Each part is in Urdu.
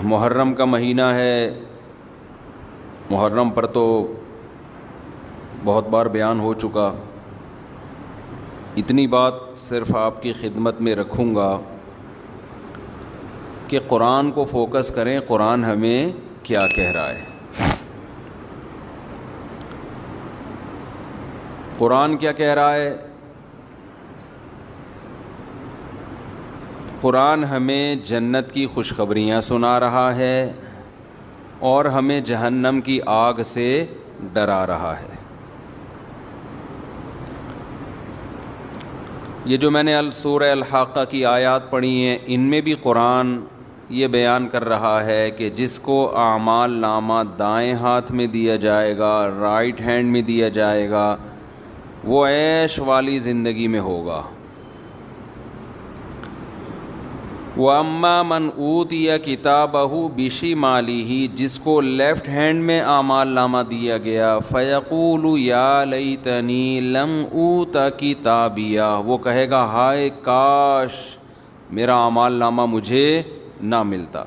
محرم کا مہینہ ہے. محرم پر تو بہت بار بیان ہو چکا. اتنی بات صرف آپ کی خدمت میں رکھوں گا کہ قرآن کو فوکس کریں. قرآن ہمیں کیا کہہ رہا ہے؟ قرآن کیا کہہ رہا ہے؟ قرآن ہمیں جنت کی خوشخبریاں سنا رہا ہے اور ہمیں جہنم کی آگ سے ڈرا رہا ہے. یہ جو میں نے سورہ الحاقہ کی آیات پڑھی ہیں، ان میں بھی قرآن یہ بیان کر رہا ہے کہ جس کو اعمال نامہ دائیں ہاتھ میں دیا جائے گا، رائٹ ہینڈ میں دیا جائے گا، وہ عیش والی زندگی میں ہوگا. وَأَمَّا مَنْ أُوتِيَ كِتَابَهُ بِشِمَالِهِ، جس کو لیفٹ ہینڈ میں اعمال نامہ دیا گیا، فَيَقُولُ يَا لَيْتَنِي لَمْ أُوتَ كِتَابِيَهْ، وہ کہے گا ہائے کاش میرا اعمال نامہ مجھے نہ ملتا.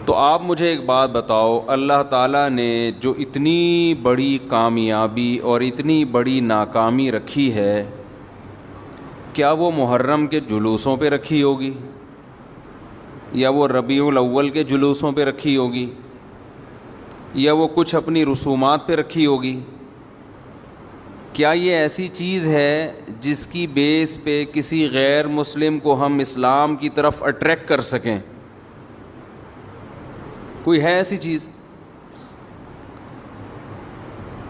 تو آپ مجھے ایک بات بتاؤ، اللہ تعالیٰ نے جو اتنی بڑی کامیابی اور اتنی بڑی ناکامی رکھی ہے، کیا وہ محرم کے جلوسوں پہ رکھی ہوگی، یا وہ ربیع الاول کے جلوسوں پہ رکھی ہوگی، یا وہ کچھ اپنی رسومات پہ رکھی ہوگی؟ کیا یہ ایسی چیز ہے جس کی بیس پہ کسی غیر مسلم کو ہم اسلام کی طرف اٹریکٹ کر سکیں؟ کوئی ہے ایسی چیز؟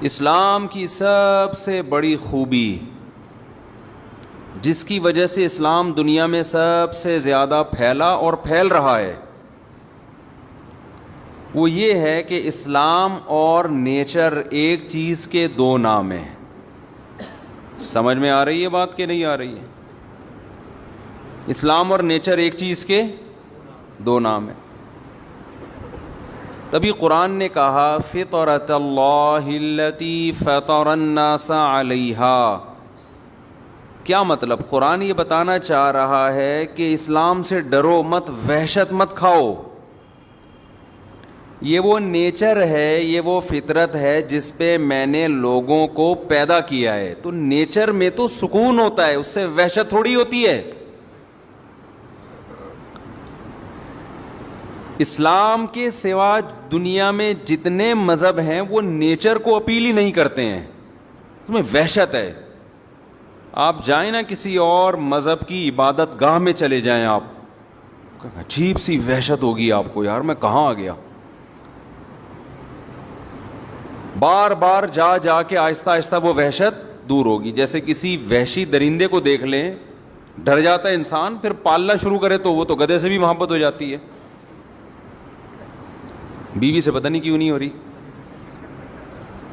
اسلام کی سب سے بڑی خوبی، جس کی وجہ سے اسلام دنیا میں سب سے زیادہ پھیلا اور پھیل رہا ہے، وہ یہ ہے کہ اسلام اور نیچر ایک چیز کے دو نام ہیں. سمجھ میں آ رہی ہے بات کہ نہیں آ رہی ہے؟ اسلام اور نیچر ایک چیز کے دو نام ہیں. تبھی قرآن نے کہا فطرۃ اللہ التی فطر الناس علیہا. کیا مطلب؟ قرآن یہ بتانا چاہ رہا ہے کہ اسلام سے ڈرو مت، وحشت مت کھاؤ. یہ وہ نیچر ہے، یہ وہ فطرت ہے جس پہ میں نے لوگوں کو پیدا کیا ہے. تو نیچر میں تو سکون ہوتا ہے، اس سے وحشت تھوڑی ہوتی ہے. اسلام کے سوا دنیا میں جتنے مذہب ہیں وہ نیچر کو اپیل ہی نہیں کرتے ہیں، اس میں وحشت ہے. آپ جائیں نا کسی اور مذہب کی عبادت گاہ میں چلے جائیں، آپ عجیب سی وحشت ہوگی آپ کو، یار میں کہاں آ گیا. بار بار جا جا کے آہستہ آہستہ وہ وحشت دور ہوگی. جیسے کسی وحشی درندے کو دیکھ لیں، ڈر جاتا ہے انسان، پھر پالنا شروع کرے تو وہ تو گدھے سے بھی محبت ہو جاتی ہے. بیوی سے پتہ نہیں کیوں نہیں ہو رہی،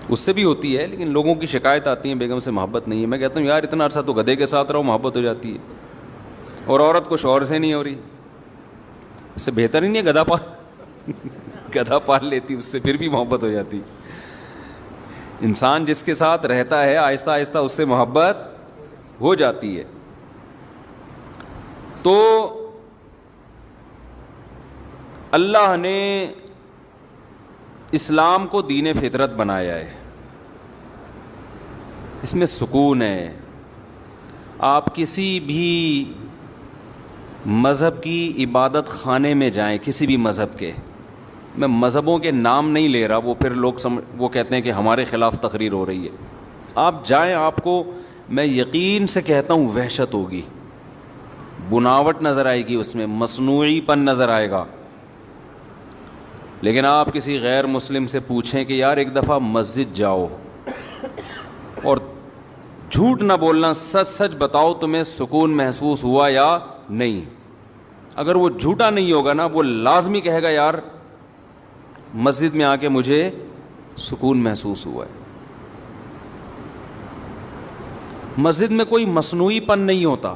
اس سے بھی ہوتی ہے، لیکن لوگوں کی شکایت آتی ہے بیگم سے محبت نہیں ہے. میں کہتا ہوں یار اتنا عرصہ تو گدھے کے ساتھ رہو، محبت ہو جاتی ہے. اور عورت کو شوہر سے نہیں ہو رہی، اس سے بہتر ہی نہیں ہے گدھا پال لیتی، اس سے پھر بھی محبت ہو جاتی. انسان جس کے ساتھ رہتا ہے آہستہ آہستہ اس سے محبت ہو جاتی ہے. تو اللہ نے اسلام کو دین فطرت بنایا ہے، اس میں سکون ہے. آپ کسی بھی مذہب کی عبادت خانے میں جائیں، کسی بھی مذہب کے، میں مذہبوں کے نام نہیں لے رہا، وہ پھر لوگ وہ کہتے ہیں کہ ہمارے خلاف تقریر ہو رہی ہے. آپ جائیں، آپ کو میں یقین سے کہتا ہوں وحشت ہوگی، بناوٹ نظر آئے گی، اس میں مصنوعی پن نظر آئے گا. لیکن آپ کسی غیر مسلم سے پوچھیں کہ یار ایک دفعہ مسجد جاؤ اور جھوٹ نہ بولنا، سچ سچ بتاؤ تمہیں سکون محسوس ہوا یا نہیں. اگر وہ جھوٹا نہیں ہوگا نا، وہ لازمی کہے گا یار مسجد میں آ کے مجھے سکون محسوس ہوا ہے. مسجد میں کوئی مصنوعی پن نہیں ہوتا.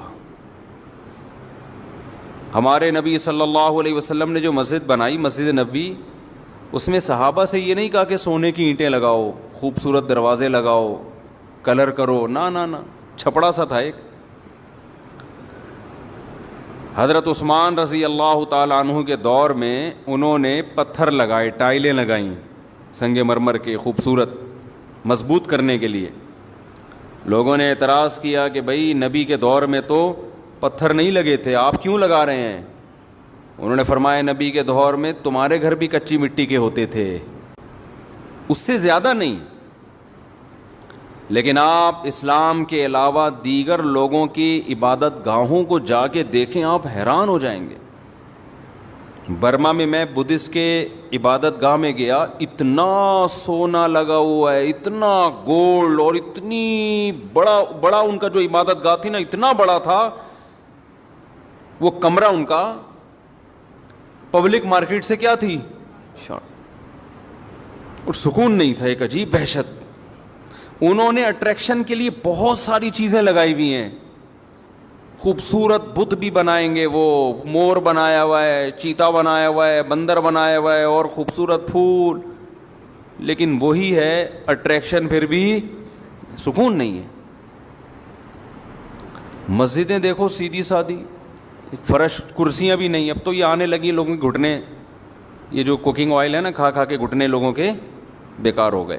ہمارے نبی صلی اللہ علیہ وسلم نے جو مسجد بنائی، مسجد نبوی، اس میں صحابہ سے یہ نہیں کہا کہ سونے کی اینٹیں لگاؤ، خوبصورت دروازے لگاؤ، کلر کرو، نہ چھپڑا سا تھا ایک. حضرت عثمان رضی اللہ تعالیٰ عنہ کے دور میں انہوں نے پتھر لگائے، ٹائلیں لگائیں سنگ مرمر کے، خوبصورت مضبوط کرنے کے لیے. لوگوں نے اعتراض کیا کہ بھائی نبی کے دور میں تو پتھر نہیں لگے تھے، آپ کیوں لگا رہے ہیں؟ انہوں نے فرمایا نبی کے دور میں تمہارے گھر بھی کچی مٹی کے ہوتے تھے، اس سے زیادہ نہیں، لیکن آپ اسلام کے علاوہ دیگر لوگوں کی عبادت گاہوں کو جا کے دیکھیں، آپ حیران ہو جائیں گے. برما میں بدھسٹ کے عبادت گاہ میں گیا، اتنا سونا لگا ہوا ہے، اتنا گولڈ، اور اتنی بڑا ان کا جو عبادت گاہ تھی نا، اتنا بڑا تھا وہ کمرہ ان کا، پبلک مارکیٹ سے کیا تھی اور سکون نہیں تھا، ایک عجیب وحشت. انہوں نے اٹریکشن کے لیے بہت ساری چیزیں لگائی ہوئی ہیں، خوبصورت بت بھی بنائیں گے، وہ مور بنایا ہوا ہے، چیتا بنایا ہوا ہے، بندر بنایا ہوا ہے، اور خوبصورت پھول، لیکن وہی ہے اٹریکشن، پھر بھی سکون نہیں ہے. مسجدیں دیکھو سیدھی سادھی، فرش، کرسیاں بھی نہیں. اب تو یہ آنے لگی لوگوں کے گھٹنے، یہ جو کوکنگ آئل ہے نا، کھا کھا کے گھٹنے لوگوں کے بیکار ہو گئے.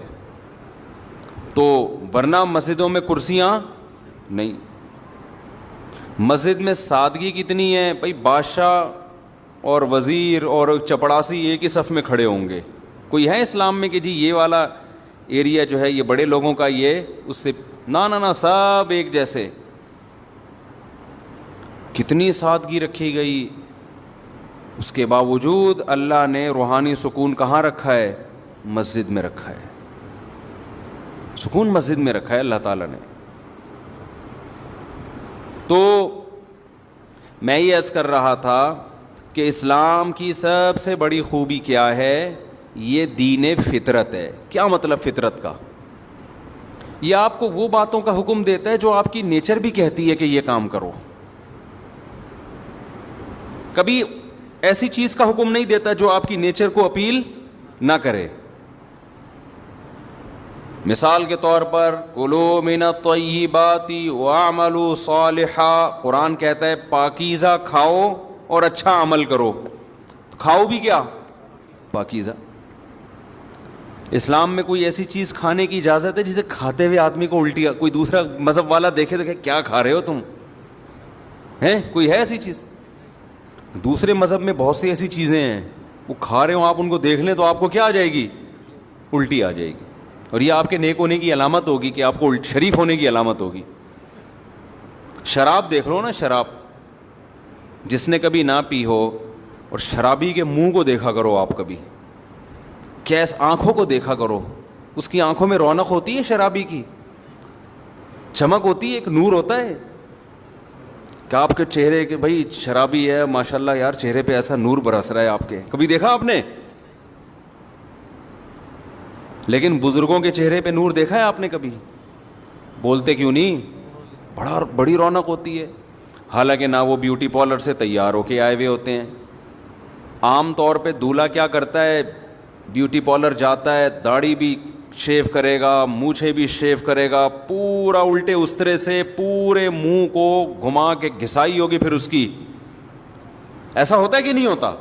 تو ورنہ مسجدوں میں کرسیاں نہیں. مسجد میں سادگی کتنی ہے بھائی، بادشاہ اور وزیر اور چپڑاسی ایک ہی صف میں کھڑے ہوں گے. کوئی ہے اسلام میں کہ جی یہ والا ایریا جو ہے یہ بڑے لوگوں کا، یہ اس سے نہ سب ایک جیسے. کتنی سادگی رکھی گئی. اس کے باوجود اللہ نے روحانی سکون کہاں رکھا ہے؟ مسجد میں رکھا ہے. سکون مسجد میں رکھا ہے اللہ تعالیٰ نے. تو میں یہ عرض کر رہا تھا کہ اسلام کی سب سے بڑی خوبی کیا ہے؟ یہ دین فطرت ہے. کیا مطلب فطرت کا؟ یہ آپ کو وہ باتوں کا حکم دیتا ہے جو آپ کی نیچر بھی کہتی ہے کہ یہ کام کرو. کبھی ایسی چیز کا حکم نہیں دیتا جو آپ کی نیچر کو اپیل نہ کرے. مثال کے طور پر کلوا من الطیبات واعملوا صالحا، قرآن کہتا ہے پاکیزہ کھاؤ اور اچھا عمل کرو. کھاؤ بھی کیا؟ پاکیزہ. اسلام میں کوئی ایسی چیز کھانے کی اجازت ہے جسے کھاتے ہوئے آدمی کو الٹی، کوئی دوسرا مذہب والا دیکھے تو کہ کیا کھا رہے ہو تم؟ ہیں کوئی ہے ایسی چیز؟ دوسرے مذہب میں بہت سی ایسی چیزیں ہیں، وہ کھا رہے ہوں، آپ ان کو دیکھ لیں تو آپ کو کیا آ جائے گی؟ الٹی آ جائے گی. اور یہ آپ کے نیک ہونے کی علامت ہوگی کہ آپ کو شریف ہونے کی علامت ہوگی. شراب دیکھ لو نا، شراب جس نے کبھی نہ پی ہو، اور شرابی کے منہ کو دیکھا کرو آپ کبھی، کیس آنکھوں کو دیکھا کرو، اس کی آنکھوں میں رونق ہوتی ہے، شرابی کی چمک ہوتی ہے، ایک نور ہوتا ہے کہ آپ کے چہرے کے، بھائی شرابی ہے ماشاءاللہ یار، چہرے پہ ایسا نور برس رہا ہے آپ کے. کبھی دیکھا آپ نے؟ لیکن بزرگوں کے چہرے پہ نور دیکھا ہے آپ نے کبھی؟ بولتے کیوں نہیں؟ بڑی رونق ہوتی ہے. حالانکہ نہ وہ بیوٹی پارلر سے تیار ہو کے آئے ہوئے ہوتے ہیں. عام طور پہ دولہا کیا کرتا ہے؟ بیوٹی پارلر جاتا ہے، داڑھی بھی شیو کرے گا، مونچھیں بھی شیو کرے گا، پورا الٹے استرے سے پورے منہ کو گھما کے گھسائی ہوگی، پھر اس کی ایسا ہوتا ہے کہ نہیں ہوتا؟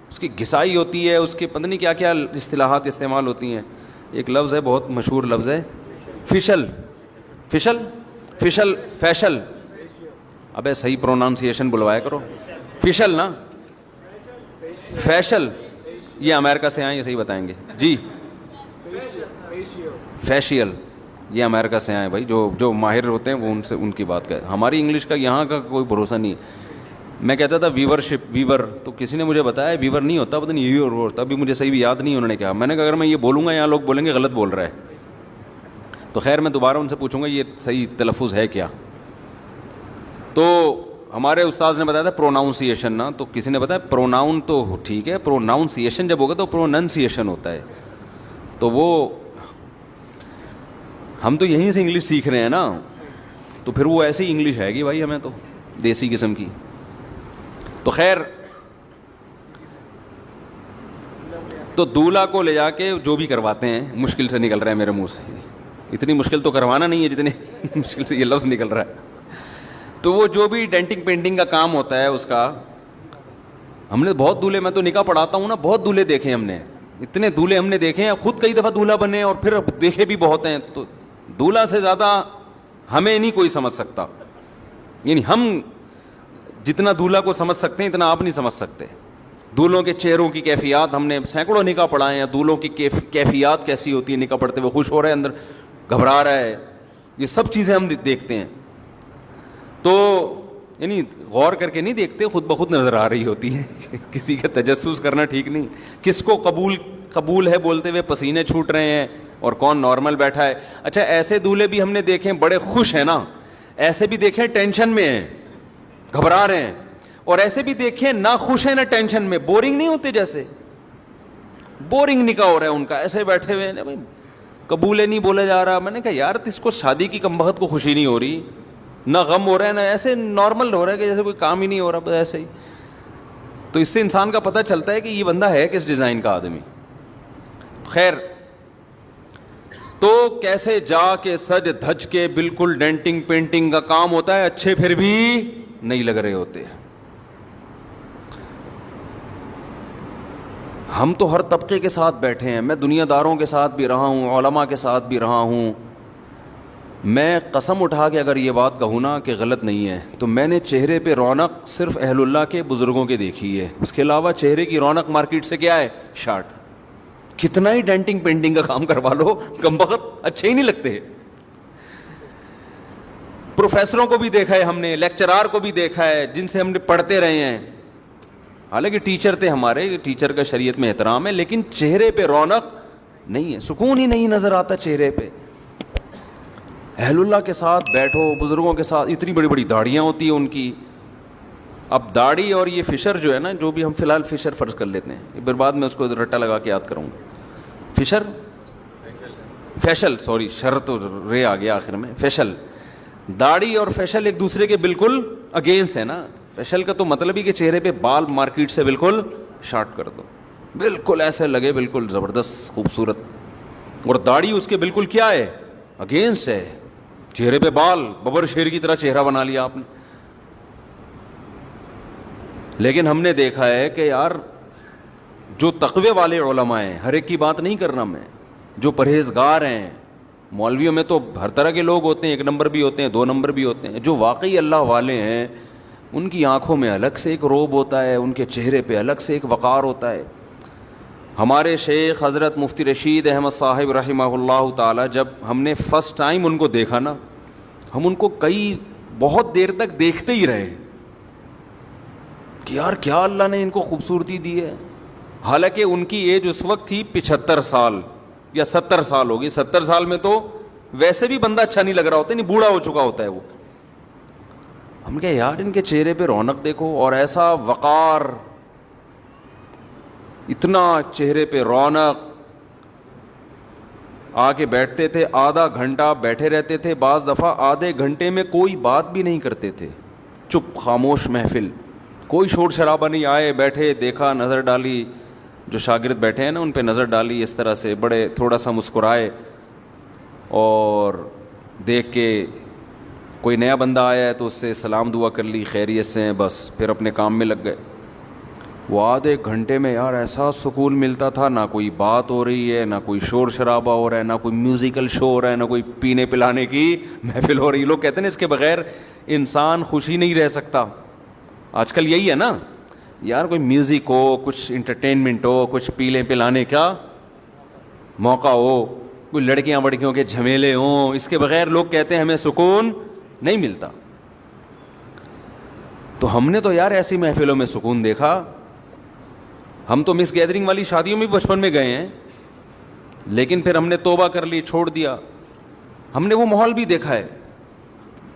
اس کی گھسائی ہوتی ہے، اس کے پتہ نہیں کیا کیا اصطلاحات استعمال ہوتی ہیں. ایک لفظ ہے بہت مشہور لفظ ہے، فیشل. ابے صحیح پروناؤنسیشن بلوایا کرو. فیشل نا، فیشل. یہ امریکہ سے آئے، یہ صحیح بتائیں گے جی. فیشیل یہ امریکہ سے آئے بھائی، جو ماہر ہوتے ہیں وہ ان سے ان کی بات کریں. ہماری انگلش کا یہاں کا کوئی بھروسہ نہیں. میں کہتا تھا ویور، تو کسی نے مجھے بتایا ویور نہیں ہوتا، پتہ نہیں ویور ہوتا. ابھی مجھے صحیح بھی یاد نہیں انہوں نے کہا. میں نے کہا اگر میں یہ بولوں گا یہاں لوگ بولیں گے غلط بول رہا ہے، تو خیر میں دوبارہ ان سے پوچھوں گا یہ صحیح تلفظ ہے کیا. تو ہمارے استاذ نے بتایا تھا پروناؤنسیشن نا، تو کسی نے بتایا پروناؤن تو ٹھیک ہے، پروناؤنسیشن جب ہوگا تو پروننسیشن ہوتا ہے. تو وہ ہم تو یہیں سے انگلش سیکھ رہے ہیں نا، تو پھر وہ ایسی انگلش ہے گی بھائی ہمیں تو دیسی قسم کی. تو خیر، تو دولہا کو لے جا کے جو بھی کرواتے ہیں، مشکل سے نکل رہا ہے میرے منہ سے، اتنی مشکل تو کروانا نہیں ہے جتنی مشکل سے یہ لفظ نکل رہا ہے. تو وہ جو بھی ڈینٹنگ پینٹنگ کا کام ہوتا ہے اس کا، ہم نے بہت دولہے، میں تو نکاح پڑھاتا ہوں نا، بہت دولہے دیکھے ہم نے، اتنے دولہے ہم نے دیکھے ہیں، خود کئی دفعہ دولہا بنے اور پھر دیکھے بھی بہت ہیں. تو دولہا سے زیادہ ہمیں نہیں کوئی سمجھ سکتا، یعنی ہم جتنا دولہا کو سمجھ سکتے ہیں اتنا آپ نہیں سمجھ سکتے. دولہوں کے چہروں کی کیفیات، ہم نے سینکڑوں نکاح پڑھائے ہیں، دولہوں کی کیفیات کیسی ہوتی ہے، نکاح پڑھتے ہوئے خوش ہو رہا ہے، اندر گھبرا رہا ہے، یہ سب چیزیں ہم دیکھتے ہیں. تو یعنی غور کر کے نہیں دیکھتے، خود بخود نظر آ رہی ہوتی ہے. کسی کا تجسس کرنا ٹھیک نہیں. کس کو قبول ہے بولتے ہوئے پسینے چھوٹ رہے ہیں اور کون نارمل بیٹھا ہے. اچھا ایسے دولہے بھی ہم نے دیکھے ہیں بڑے خوش ہیں نا، ایسے بھی دیکھیں ٹینشن میں ہیں، گھبرا رہے ہیں، اور ایسے بھی دیکھیں نہ خوش ہیں نہ ٹینشن میں. بورنگ نہیں ہوتے، جیسے بورنگ نکاح ہو رہا ہے ان کا، ایسے بیٹھے ہوئے ہیں، بھائی قبول نہیں بولا جا رہا. میں نے کہا یار اس کو شادی کی کمبخت کو خوشی نہیں ہو رہی، نہ غم ہو رہا ہے، نہ ایسے نارمل ہو رہا ہے کہ جیسے کوئی کام ہی نہیں ہو رہا، بس ایسے ہی. تو اس سے انسان کا پتہ چلتا ہے کہ یہ بندہ ہے کس ڈیزائن کا آدمی. خیر، تو کیسے جا کے سج دھج کے بالکل ڈینٹنگ پینٹنگ کا کام ہوتا ہے، اچھے پھر بھی نہیں لگ رہے ہوتے. ہم تو ہر طبقے کے ساتھ بیٹھے ہیں، میں دنیا داروں کے ساتھ بھی رہا ہوں، علماء کے ساتھ بھی رہا ہوں. میں قسم اٹھا کے اگر یہ بات کہوں نا کہ غلط نہیں ہے، تو میں نے چہرے پہ رونق صرف اہل اللہ کے بزرگوں کے دیکھی ہے. اس کے علاوہ چہرے کی رونق مارکیٹ سے کیا ہے؟ شارٹ. کتنا ہی ڈینٹنگ پینٹنگ کا کام کروا لو، کمبخت اچھے ہی نہیں لگتے. پروفیسروں کو بھی دیکھا ہے ہم نے، لیکچرار کو بھی دیکھا ہے، جن سے ہم نے پڑھتے رہے ہیں، حالانکہ ٹیچر تھے ہمارے، ٹیچر کا شریعت میں احترام ہے، لیکن چہرے پہ رونق نہیں ہے، سکون ہی نہیں نظر آتا چہرے پہ. اہل اللہ کے ساتھ بیٹھو، بزرگوں کے ساتھ، اتنی بڑی بڑی داڑیاں ہوتی ہیں ان کی. اب داڑھی اور یہ فشر جو ہے نا، جو بھی ہم فی الحال فشر فرض کر لیتے ہیں، پھر بعد میں اس کو رٹا لگا کے یاد کروں گا. فشر، فیشل، سوری شر تو رے آ گیا آخر میں، فیشل. داڑھی اور فیشل ایک دوسرے کے بالکل اگینسٹ ہے نا. فیشل کا تو مطلب ہی کہ چہرے پہ بال مارکیٹ سے بالکل شارٹ کر دو، بالکل ایسے لگے بالکل زبردست خوبصورت. اور داڑھی اس کے بالکل کیا ہے؟ اگینسٹ ہے. چہرے پہ بال، ببر شیر کی طرح چہرہ بنا لیا آپ نے. لیکن ہم نے دیکھا ہے کہ یار جو تقوی والے علماء ہیں، ہر ایک کی بات نہیں کرنا میں، جو پرہیزگار ہیں، مولویوں میں تو ہر طرح کے لوگ ہوتے ہیں، 1 نمبر بھی ہوتے ہیں، 2 نمبر بھی ہوتے ہیں. جو واقعی اللہ والے ہیں ان کی آنکھوں میں الگ سے ایک روب ہوتا ہے، ان کے چہرے پہ الگ سے ایک وقار ہوتا ہے. ہمارے شیخ حضرت مفتی رشید احمد صاحب رحمہ اللہ تعالی، جب ہم نے فرسٹ ٹائم ان کو دیکھا نا، ہم ان کو بہت دیر تک دیکھتے ہی رہے کہ یار کیا اللہ نے ان کو خوبصورتی دی ہے. حالانکہ ان کی ایج اس وقت تھی 75 سال یا 70 سال ہوگی. 70 سال میں تو ویسے بھی بندہ اچھا نہیں لگ رہا ہوتا، نہیں بوڑھا ہو چکا ہوتا ہے وہ. ہم کہا یار ان کے چہرے پہ رونق دیکھو، اور ایسا وقار، اتنا چہرے پہ رونق. آ کے بیٹھتے تھے، آدھا گھنٹہ بیٹھے رہتے تھے، بعض دفعہ آدھے گھنٹے میں کوئی بات بھی نہیں کرتے تھے، چپ خاموش محفل، کوئی شور شرابہ نہیں. آئے بیٹھے، دیکھا، نظر ڈالی، جو شاگرد بیٹھے ہیں نا ان پہ نظر ڈالی اس طرح سے، بڑے تھوڑا سا مسکرائے، اور دیکھ کے کوئی نیا بندہ آیا ہے تو اس سے سلام دعا کر لی، خیریت سے ہیں، بس پھر اپنے کام میں لگ گئے. وہ آدھے گھنٹے میں یار ایسا سکون ملتا تھا، نہ کوئی بات ہو رہی ہے، نہ کوئی شور شرابہ ہو رہا ہے، نہ کوئی میوزیکل شو ہو رہا ہے، نہ کوئی پینے پلانے کی محفل ہو رہی ہے. لوگ کہتے ہیں اس کے بغیر انسان خوشی نہیں رہ سکتا. آج کل یہی ہے نا یار، کوئی میوزک ہو، کچھ انٹرٹینمنٹ ہو، کچھ پینے پلانے کا موقع ہو، کوئی لڑکیاں وڑکیوں کے جھمیلے ہوں، اس کے بغیر لوگ کہتے ہیں ہمیں سکون نہیں ملتا. تو ہم نے تو یار ایسی محفلوں میں سکون دیکھا. ہم تو مس گیدرنگ والی شادیوں میں بچپن میں گئے ہیں، لیکن پھر ہم نے توبہ کر لی، چھوڑ دیا. ہم نے وہ ماحول بھی دیکھا ہے،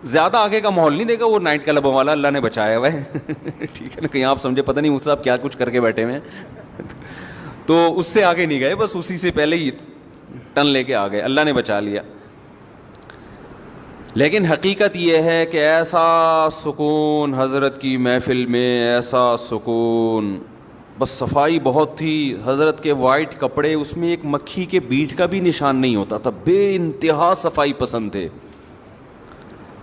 زیادہ آگے کا ماحول نہیں دیکھا، وہ نائٹ کلب والا اللہ نے بچایا ہوا ہے. ٹھیک ہے نا، کہیں آپ سمجھے پتہ نہیں مجھ سے آپ کیا کچھ کر کے بیٹھے ہوئے ہیں. تو اس سے آگے نہیں گئے، بس اسی سے پہلے ہی ٹن لے کے آ گئے، اللہ نے بچا لیا. لیکن حقیقت یہ ہے کہ ایسا سکون حضرت کی محفل میں، ایسا سکون، بس صفائی بہت تھی. حضرت کے وائٹ کپڑے، اس میں ایک مکھی کے بیٹ کا بھی نشان نہیں ہوتا تھا، بے انتہا صفائی پسند تھے.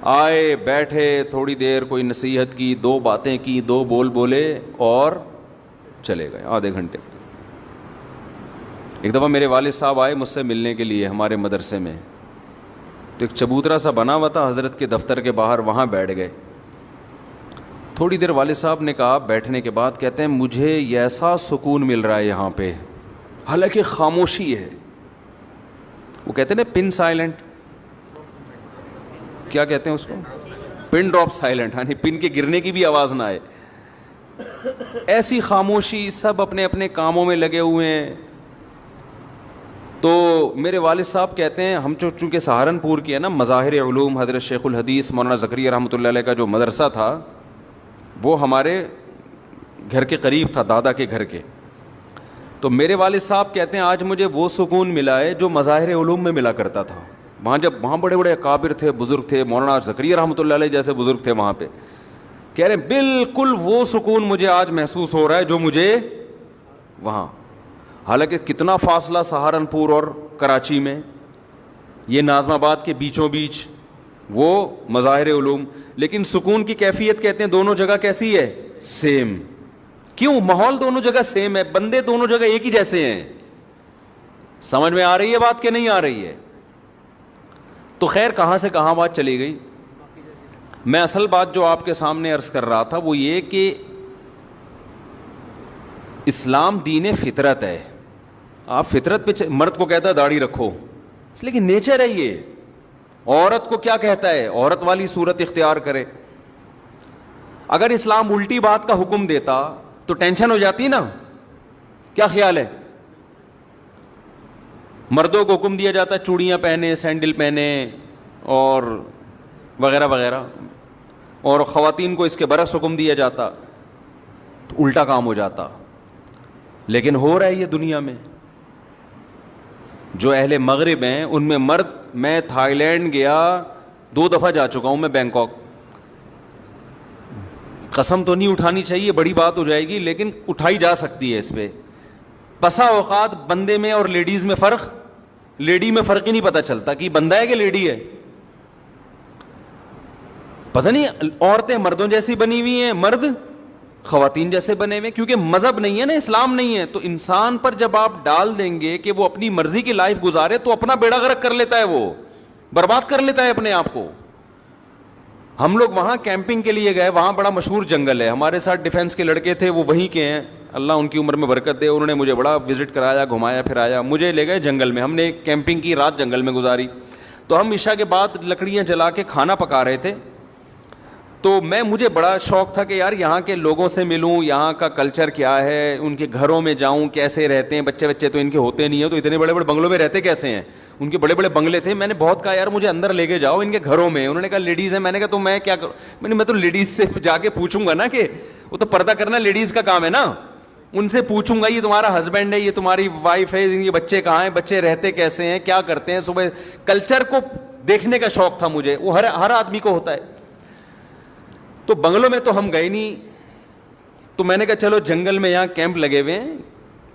آئے بیٹھے تھوڑی دیر کوئی نصیحت کی, 2 باتیں کی, 2 بول بولے اور چلے گئے آدھے گھنٹے. ایک دفعہ میرے والد صاحب آئے مجھ سے ملنے کے لیے ہمارے مدرسے میں, تو ایک چبوترا سا بنا ہوا تھا حضرت کے دفتر کے باہر, وہاں بیٹھ گئے. تھوڑی دیر والد صاحب نے کہا, بیٹھنے کے بعد کہتے ہیں مجھے ایسا سکون مل رہا ہے یہاں پہ, حالانکہ خاموشی ہے. وہ کہتے ہیں نا پن سائلنٹ, کیا کہتے ہیں اس کو, پن ڈراپ سائلنٹ, یعنی پن کے گرنے کی بھی آواز نہ آئے. ایسی خاموشی, سب اپنے اپنے کاموں میں لگے ہوئے ہیں. تو میرے والد صاحب کہتے ہیں ہم چونکہ سہارنپور کی ہے نا, مظاہر علوم حضرت شیخ الحدیث مولانا زکریا رحمۃ اللہ علیہ کا جو مدرسہ تھا وہ ہمارے گھر کے قریب تھا, دادا کے گھر کے. تو میرے والد صاحب کہتے ہیں آج مجھے وہ سکون ملا ہے جو مظاہر علوم میں ملا کرتا تھا. وہاں بڑے بڑے اکابر تھے, بزرگ تھے, مولانا زکریا رحمۃ اللہ علیہ جیسے بزرگ تھے وہاں پہ. کہہ رہے ہیں بالکل وہ سکون مجھے آج محسوس ہو رہا ہے جو مجھے وہاں, حالانکہ کتنا فاصلہ سہارنپور اور کراچی میں, یہ ناظم آباد کے بیچوں بیچ وہ مظاہر علوم, لیکن سکون کی کیفیت کہتے ہیں دونوں جگہ کیسی ہے, سیم. کیوں؟ ماحول دونوں جگہ سیم ہے, بندے دونوں جگہ ایک ہی جیسے ہیں. سمجھ میں آ رہی ہے بات کہ نہیں آ رہی ہے؟ تو خیر کہاں سے کہاں بات چلی گئی. میں اصل بات جو آپ کے سامنے عرض کر رہا تھا وہ یہ کہ اسلام دین فطرت ہے. آپ فطرت پہ مرد کو کہتا ہے داڑھی رکھو, اس لیے کہ نیچر ہے یہ. عورت کو کیا کہتا ہے, عورت والی صورت اختیار کرے. اگر اسلام الٹی بات کا حکم دیتا تو ٹینشن ہو جاتی نا. کیا خیال ہے؟ مردوں کو حکم دیا جاتا ہے چوڑیاں پہنے, سینڈل پہنے اور وغیرہ وغیرہ, اور خواتین کو اس کے برعکس حکم دیا جاتا تو الٹا کام ہو جاتا. لیکن ہو رہا ہے یہ دنیا میں. جو اہل مغرب ہیں ان میں مرد, میں تھائی لینڈ گیا 2 دفعہ جا چکا ہوں, میں بینکاک, قسم تو نہیں اٹھانی چاہیے, بڑی بات ہو جائے گی, لیکن اٹھائی جا سکتی ہے اس پہ. بسا اوقات بندے میں اور لیڈیز میں فرق, لیڈی میں فرق ہی نہیں پتہ چلتا کہ بندہ ہے کہ لیڈی ہے. پتہ نہیں عورتیں مردوں جیسی بنی ہوئی ہیں, مرد خواتین جیسے بنے ہوئے, کیونکہ مذہب نہیں ہے نا, اسلام نہیں ہے. تو انسان پر جب آپ ڈال دیں گے کہ وہ اپنی مرضی کی لائف گزارے تو اپنا بیڑا غرق کر لیتا ہے, وہ برباد کر لیتا ہے اپنے آپ کو. ہم لوگ وہاں کیمپنگ کے لیے گئے, وہاں بڑا مشہور جنگل ہے, ہمارے ساتھ ڈیفنس کے لڑکے تھے, وہ وہیں کے ہیں, اللہ ان کی عمر میں برکت دے. انہوں نے مجھے بڑا وزٹ کرایا, گھمایا پھرایا, مجھے لے گئے جنگل میں. ہم نے کیمپنگ کی, رات جنگل میں گزاری. تو ہم عشاء کے بعد لکڑیاں جلا کے کھانا پکا رہے تھے. تو مجھے بڑا شوق تھا کہ یار یہاں کے لوگوں سے ملوں, یہاں کا کلچر کیا ہے, ان کے گھروں میں جاؤں, کیسے رہتے ہیں. بچے تو ان کے ہوتے نہیں ہیں, تو اتنے بڑے بڑے بنگلوں میں رہتے کیسے ہیں. ان کے بڑے بڑے بنگلے تھے. میں نے بہت کہا یار مجھے اندر لے کے جاؤ ان کے گھروں میں. انہوں نے کہا لیڈیز ہیں. میں نے کہا تو میں کیا کروں, میں تو لیڈیز سے جا کے پوچھوں گا نا, کہ وہ تو پردہ کرنا لیڈیز کا کام ہے نا. ان سے پوچھوں گا یہ تمہارا ہسبینڈ ہے, یہ تمہاری وائف ہے, ان کے بچے کہاں ہیں, بچے رہتے کیسے ہیں, کیا کرتے ہیں صبح. کلچر کو دیکھنے کا شوق تھا مجھے, وہ ہر آدمی کو ہوتا ہے. تو بنگلوں میں تو ہم گئے نہیں. تو میں نے کہا چلو جنگل میں, یہاں کیمپ لگے ہوئے ہیں,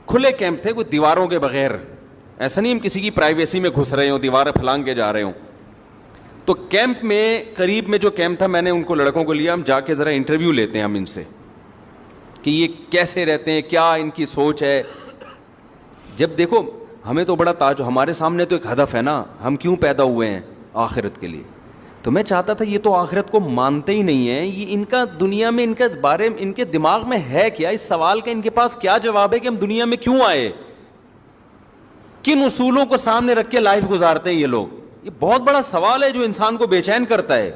کھلے کیمپ تھے, کوئی دیواروں کے بغیر. ایسا نہیں ہم کسی کی پرائیویسی میں گھس رہے ہوں, دیواریں پھلانگ کے جا رہے ہوں. تو کیمپ میں قریب میں جو کیمپ تھا, میں نے ان کو لڑکوں کو لیا, ہم جا کے ذرا انٹرویو لیتے ہیں ہم ان سے کہ یہ کیسے رہتے ہیں, کیا ان کی سوچ ہے. جب دیکھو ہمیں تو بڑا تاج, ہمارے سامنے تو ایک ہدف ہے نا, ہم کیوں پیدا ہوئے ہیں, آخرت کے لیے. تو میں چاہتا تھا یہ تو آخرت کو مانتے ہی نہیں ہیں, یہ ان کا دنیا میں ان کے بارے میں, ان کے دماغ میں ہے کیا, اس سوال کا ان کے پاس کیا جواب ہے کہ ہم دنیا میں کیوں آئے, کن اصولوں کو سامنے رکھ کے لائف گزارتے ہیں یہ لوگ. یہ بہت بڑا سوال ہے جو انسان کو بے چین کرتا ہے.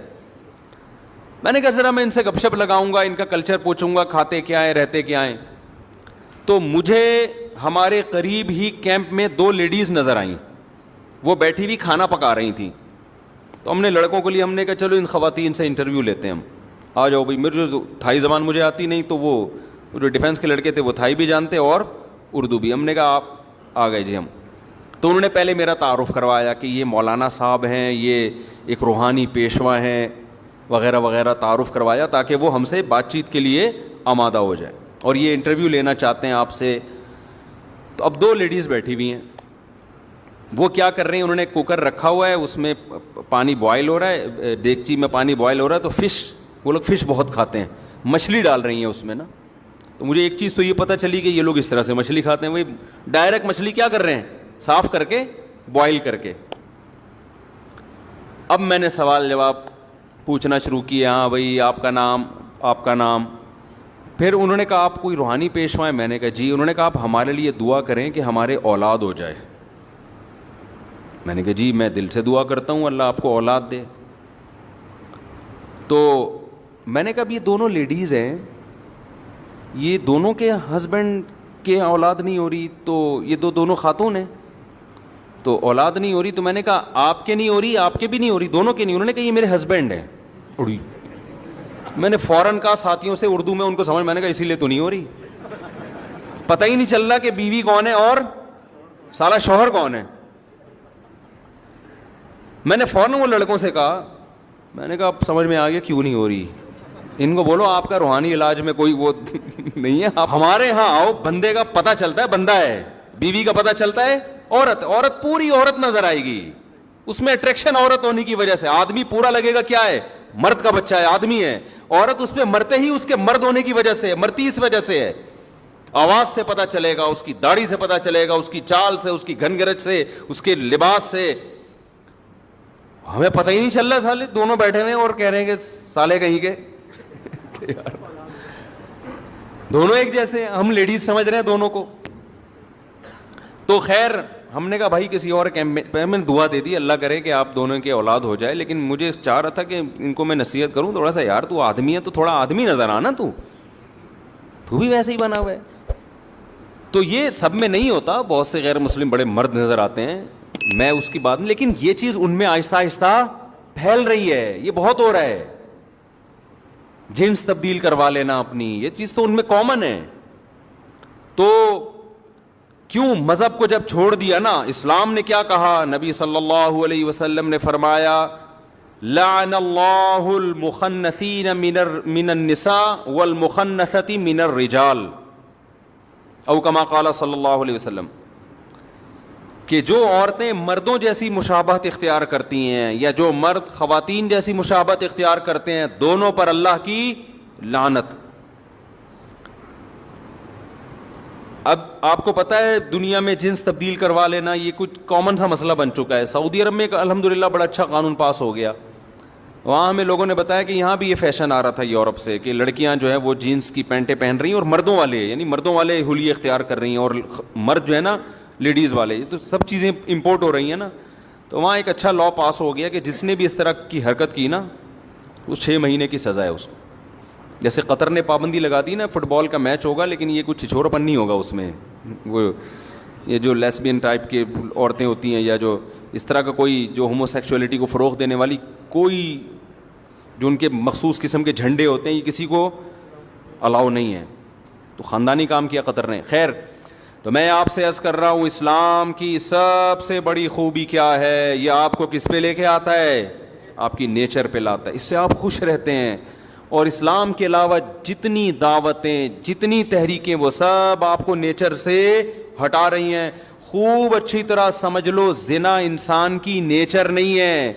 میں نے کہا ذرا میں ان سے گپ شپ لگاؤں گا, ان کا کلچر پوچھوں گا, کھاتے کیا ہیں, رہتے کیا ہیں. تو مجھے ہمارے قریب ہی کیمپ میں 2 لیڈیز نظر آئیں, وہ بیٹھی ہوئی کھانا پکا رہی تھیں. تو ہم نے لڑکوں کو لیے, ہم نے کہا چلو ان خواتین سے انٹرویو لیتے ہیں ہم, آ جاؤ بھائی. میرے جو تھائی زبان مجھے آتی نہیں, تو وہ جو ڈیفینس کے لڑکے تھے وہ تھائی بھی جانتے اور اردو بھی. ہم نے کہا آپ آ گئے جی ہم. تو انہوں نے پہلے میرا تعارف کروایا کہ یہ مولانا صاحب ہیں, یہ ایک روحانی پیشوا ہیں, وغیرہ وغیرہ تعارف کروایا تاکہ وہ ہم سے بات چیت کے لیے آمادہ ہو جائے, اور یہ انٹرویو لینا چاہتے ہیں آپ سے. تو اب 2 لیڈیز بیٹھی ہوئی ہیں, وہ کیا کر رہے ہیں, انہوں نے کوکر رکھا ہوا ہے, اس میں پانی بوائل ہو رہا ہے, دیگچی میں پانی بوائل ہو رہا ہے, تو فش, وہ لوگ فش بہت کھاتے ہیں, مچھلی ڈال رہی ہیں اس میں نا. تو مجھے ایک چیز تو یہ پتہ چلی کہ یہ لوگ اس طرح سے مچھلی کھاتے ہیں, وہی ڈائریکٹ مچھلی کیا کر رہے ہیں, صاف کر کے بوائل کر کے. اب میں نے سوال جواب پوچھنا شروع کیا, ہاں بھائی آپ کا نام, آپ کا نام. پھر انہوں نے کہا آپ کوئی روحانی پیشوا ہیں؟ میں نے کہا جی. انہوں نے کہا آپ ہمارے لیے دعا کریں کہ ہمارے اولاد ہو جائے. میں نے کہا جی میں دل سے دعا کرتا ہوں اللہ آپ کو اولاد دے. تو میں نے کہا اب یہ دونوں لیڈیز ہیں, یہ دونوں کے ہسبینڈ کے اولاد نہیں ہو رہی, تو یہ دونوں خاتون ہیں تو اولاد نہیں ہو رہی. تو میں نے کہا آپ کے نہیں ہو رہی, آپ کے بھی نہیں ہو رہی, دونوں کے نہیں. انہوں نے کہا یہ میرے ہسبینڈ ہیں. اڑی. میں نے فوراً کہا ساتھیوں سے اردو میں ان کو سمجھ, میں نے کہا اسی لیے تو نہیں ہو رہی. پتہ ہی نہیں چل رہا کہ بیوی کون ہے اور سالہ شوہر کون ہے. میں نے فوراً وہ لڑکوں سے کہا, میں نے کہا اب سمجھ میں آ گیا کیوں نہیں ہو رہی. ان کو بولو آپ کا روحانی علاج میں کوئی وہ نہیں ہے, آپ ہمارے ہاں آؤ, بندے کا پتہ چلتا ہے بندہ ہے, بیوی کا پتہ چلتا ہے عورت. عورت پوری عورت نظر آئے گی, اس میں اٹریکشن عورت ہونے کی وجہ سے. آدمی پورا لگے گا کیا ہے, مرد کا بچہ ہے, آدمی ہے. عورت اس پہ مرتے ہی اس کے مرد ہونے کی وجہ سے, مرتی اس وجہ سے ہے. آواز سے پتہ چلے گا, اس کی داڑھی سے پتہ چلے گا, اس کی چال سے, اس کی گھن گرج سے, اس کے لباس سے. ہمیں پتہ ہی نہیں چل رہا, سالے دونوں بیٹھے ہوئے اور کہہ رہے ہیں کہ سالے کہیں کے دونوں ایک جیسے ہیں, ہم لیڈیز سمجھ رہے ہیں دونوں کو. تو خیر ہم نے کہا بھائی کسی اور کیمپ میں, میں نے دعا دے دی اللہ کرے کہ آپ دونوں کے اولاد ہو جائے. لیکن مجھے چاہ رہا تھا کہ ان کو میں نصیحت کروں تھوڑا سا, یار تو آدمی ہے تو تھوڑا آدمی نظر آنا, تو بھی ویسے ہی بنا ہوا ہے. تو یہ سب میں نہیں ہوتا, بہت سے غیر مسلم بڑے مرد نظر آتے ہیں, میں اس کی بات نہیں, لیکن یہ چیز ان میں آہستہ آہستہ پھیل رہی ہے, یہ بہت ہو رہا ہے. جنس تبدیل کروا لینا اپنی, یہ چیز تو ان میں کامن ہے. تو کیوں مذہب کو جب چھوڑ دیا نا, اسلام نے کیا کہا, نبی صلی اللہ علیہ وسلم نے فرمایا لعن اللہ المخنثین من النساء والمخنثۃ من الرجال, او کما قال صلی اللہ علیہ وسلم, کہ جو عورتیں مردوں جیسی مشابہت اختیار کرتی ہیں یا جو مرد خواتین جیسی مشابہت اختیار کرتے ہیں, دونوں پر اللہ کی لعنت. اب آپ کو پتہ ہے دنیا میں جنس تبدیل کروا لینا یہ کچھ کامن سا مسئلہ بن چکا ہے. سعودی عرب میں الحمدللہ بڑا اچھا قانون پاس ہو گیا. وہاں ہمیں لوگوں نے بتایا کہ یہاں بھی یہ فیشن آ رہا تھا یورپ سے, کہ لڑکیاں جو ہے وہ جینس کی پینٹیں پہن رہی ہیں اور مردوں والے, یعنی مردوں والے حلیے اختیار کر رہی ہیں, اور مرد جو ہے نا لیڈیز والے, یہ تو سب چیزیں امپورٹ ہو رہی ہیں نا. تو وہاں ایک اچھا لا پاس ہو گیا کہ جس نے بھی اس طرح کی حرکت کی نا, اس 6 مہینے کی سزا ہے اس کو. جیسے قطر نے پابندی لگا دی نا, فٹ بال کا میچ ہوگا لیکن یہ کچھ چھچورپن نہیں ہوگا اس میں, وہ یہ جو لیسبین ٹائپ کے عورتیں ہوتی ہیں یا جو اس طرح کا کوئی جو ہومو سیکچولیٹی کو فروغ دینے والی کوئی جو ان کے مخصوص قسم کے جھنڈے ہوتے ہیں, یہ کسی کو الاؤ نہیں ہے. تو خاندانی کام کیا قطر نے. خیر, تو میں آپ سے عرض کر رہا ہوں اسلام کی سب سے بڑی خوبی کیا ہے, یہ آپ کو کس پہ لے کے آتا ہے, آپ کی نیچر پہ لاتا ہے, اس سے آپ خوش رہتے ہیں. اور اسلام کے علاوہ جتنی دعوتیں جتنی تحریکیں وہ سب آپ کو نیچر سے ہٹا رہی ہیں. خوب اچھی طرح سمجھ لو, زنا انسان کی نیچر نہیں ہے,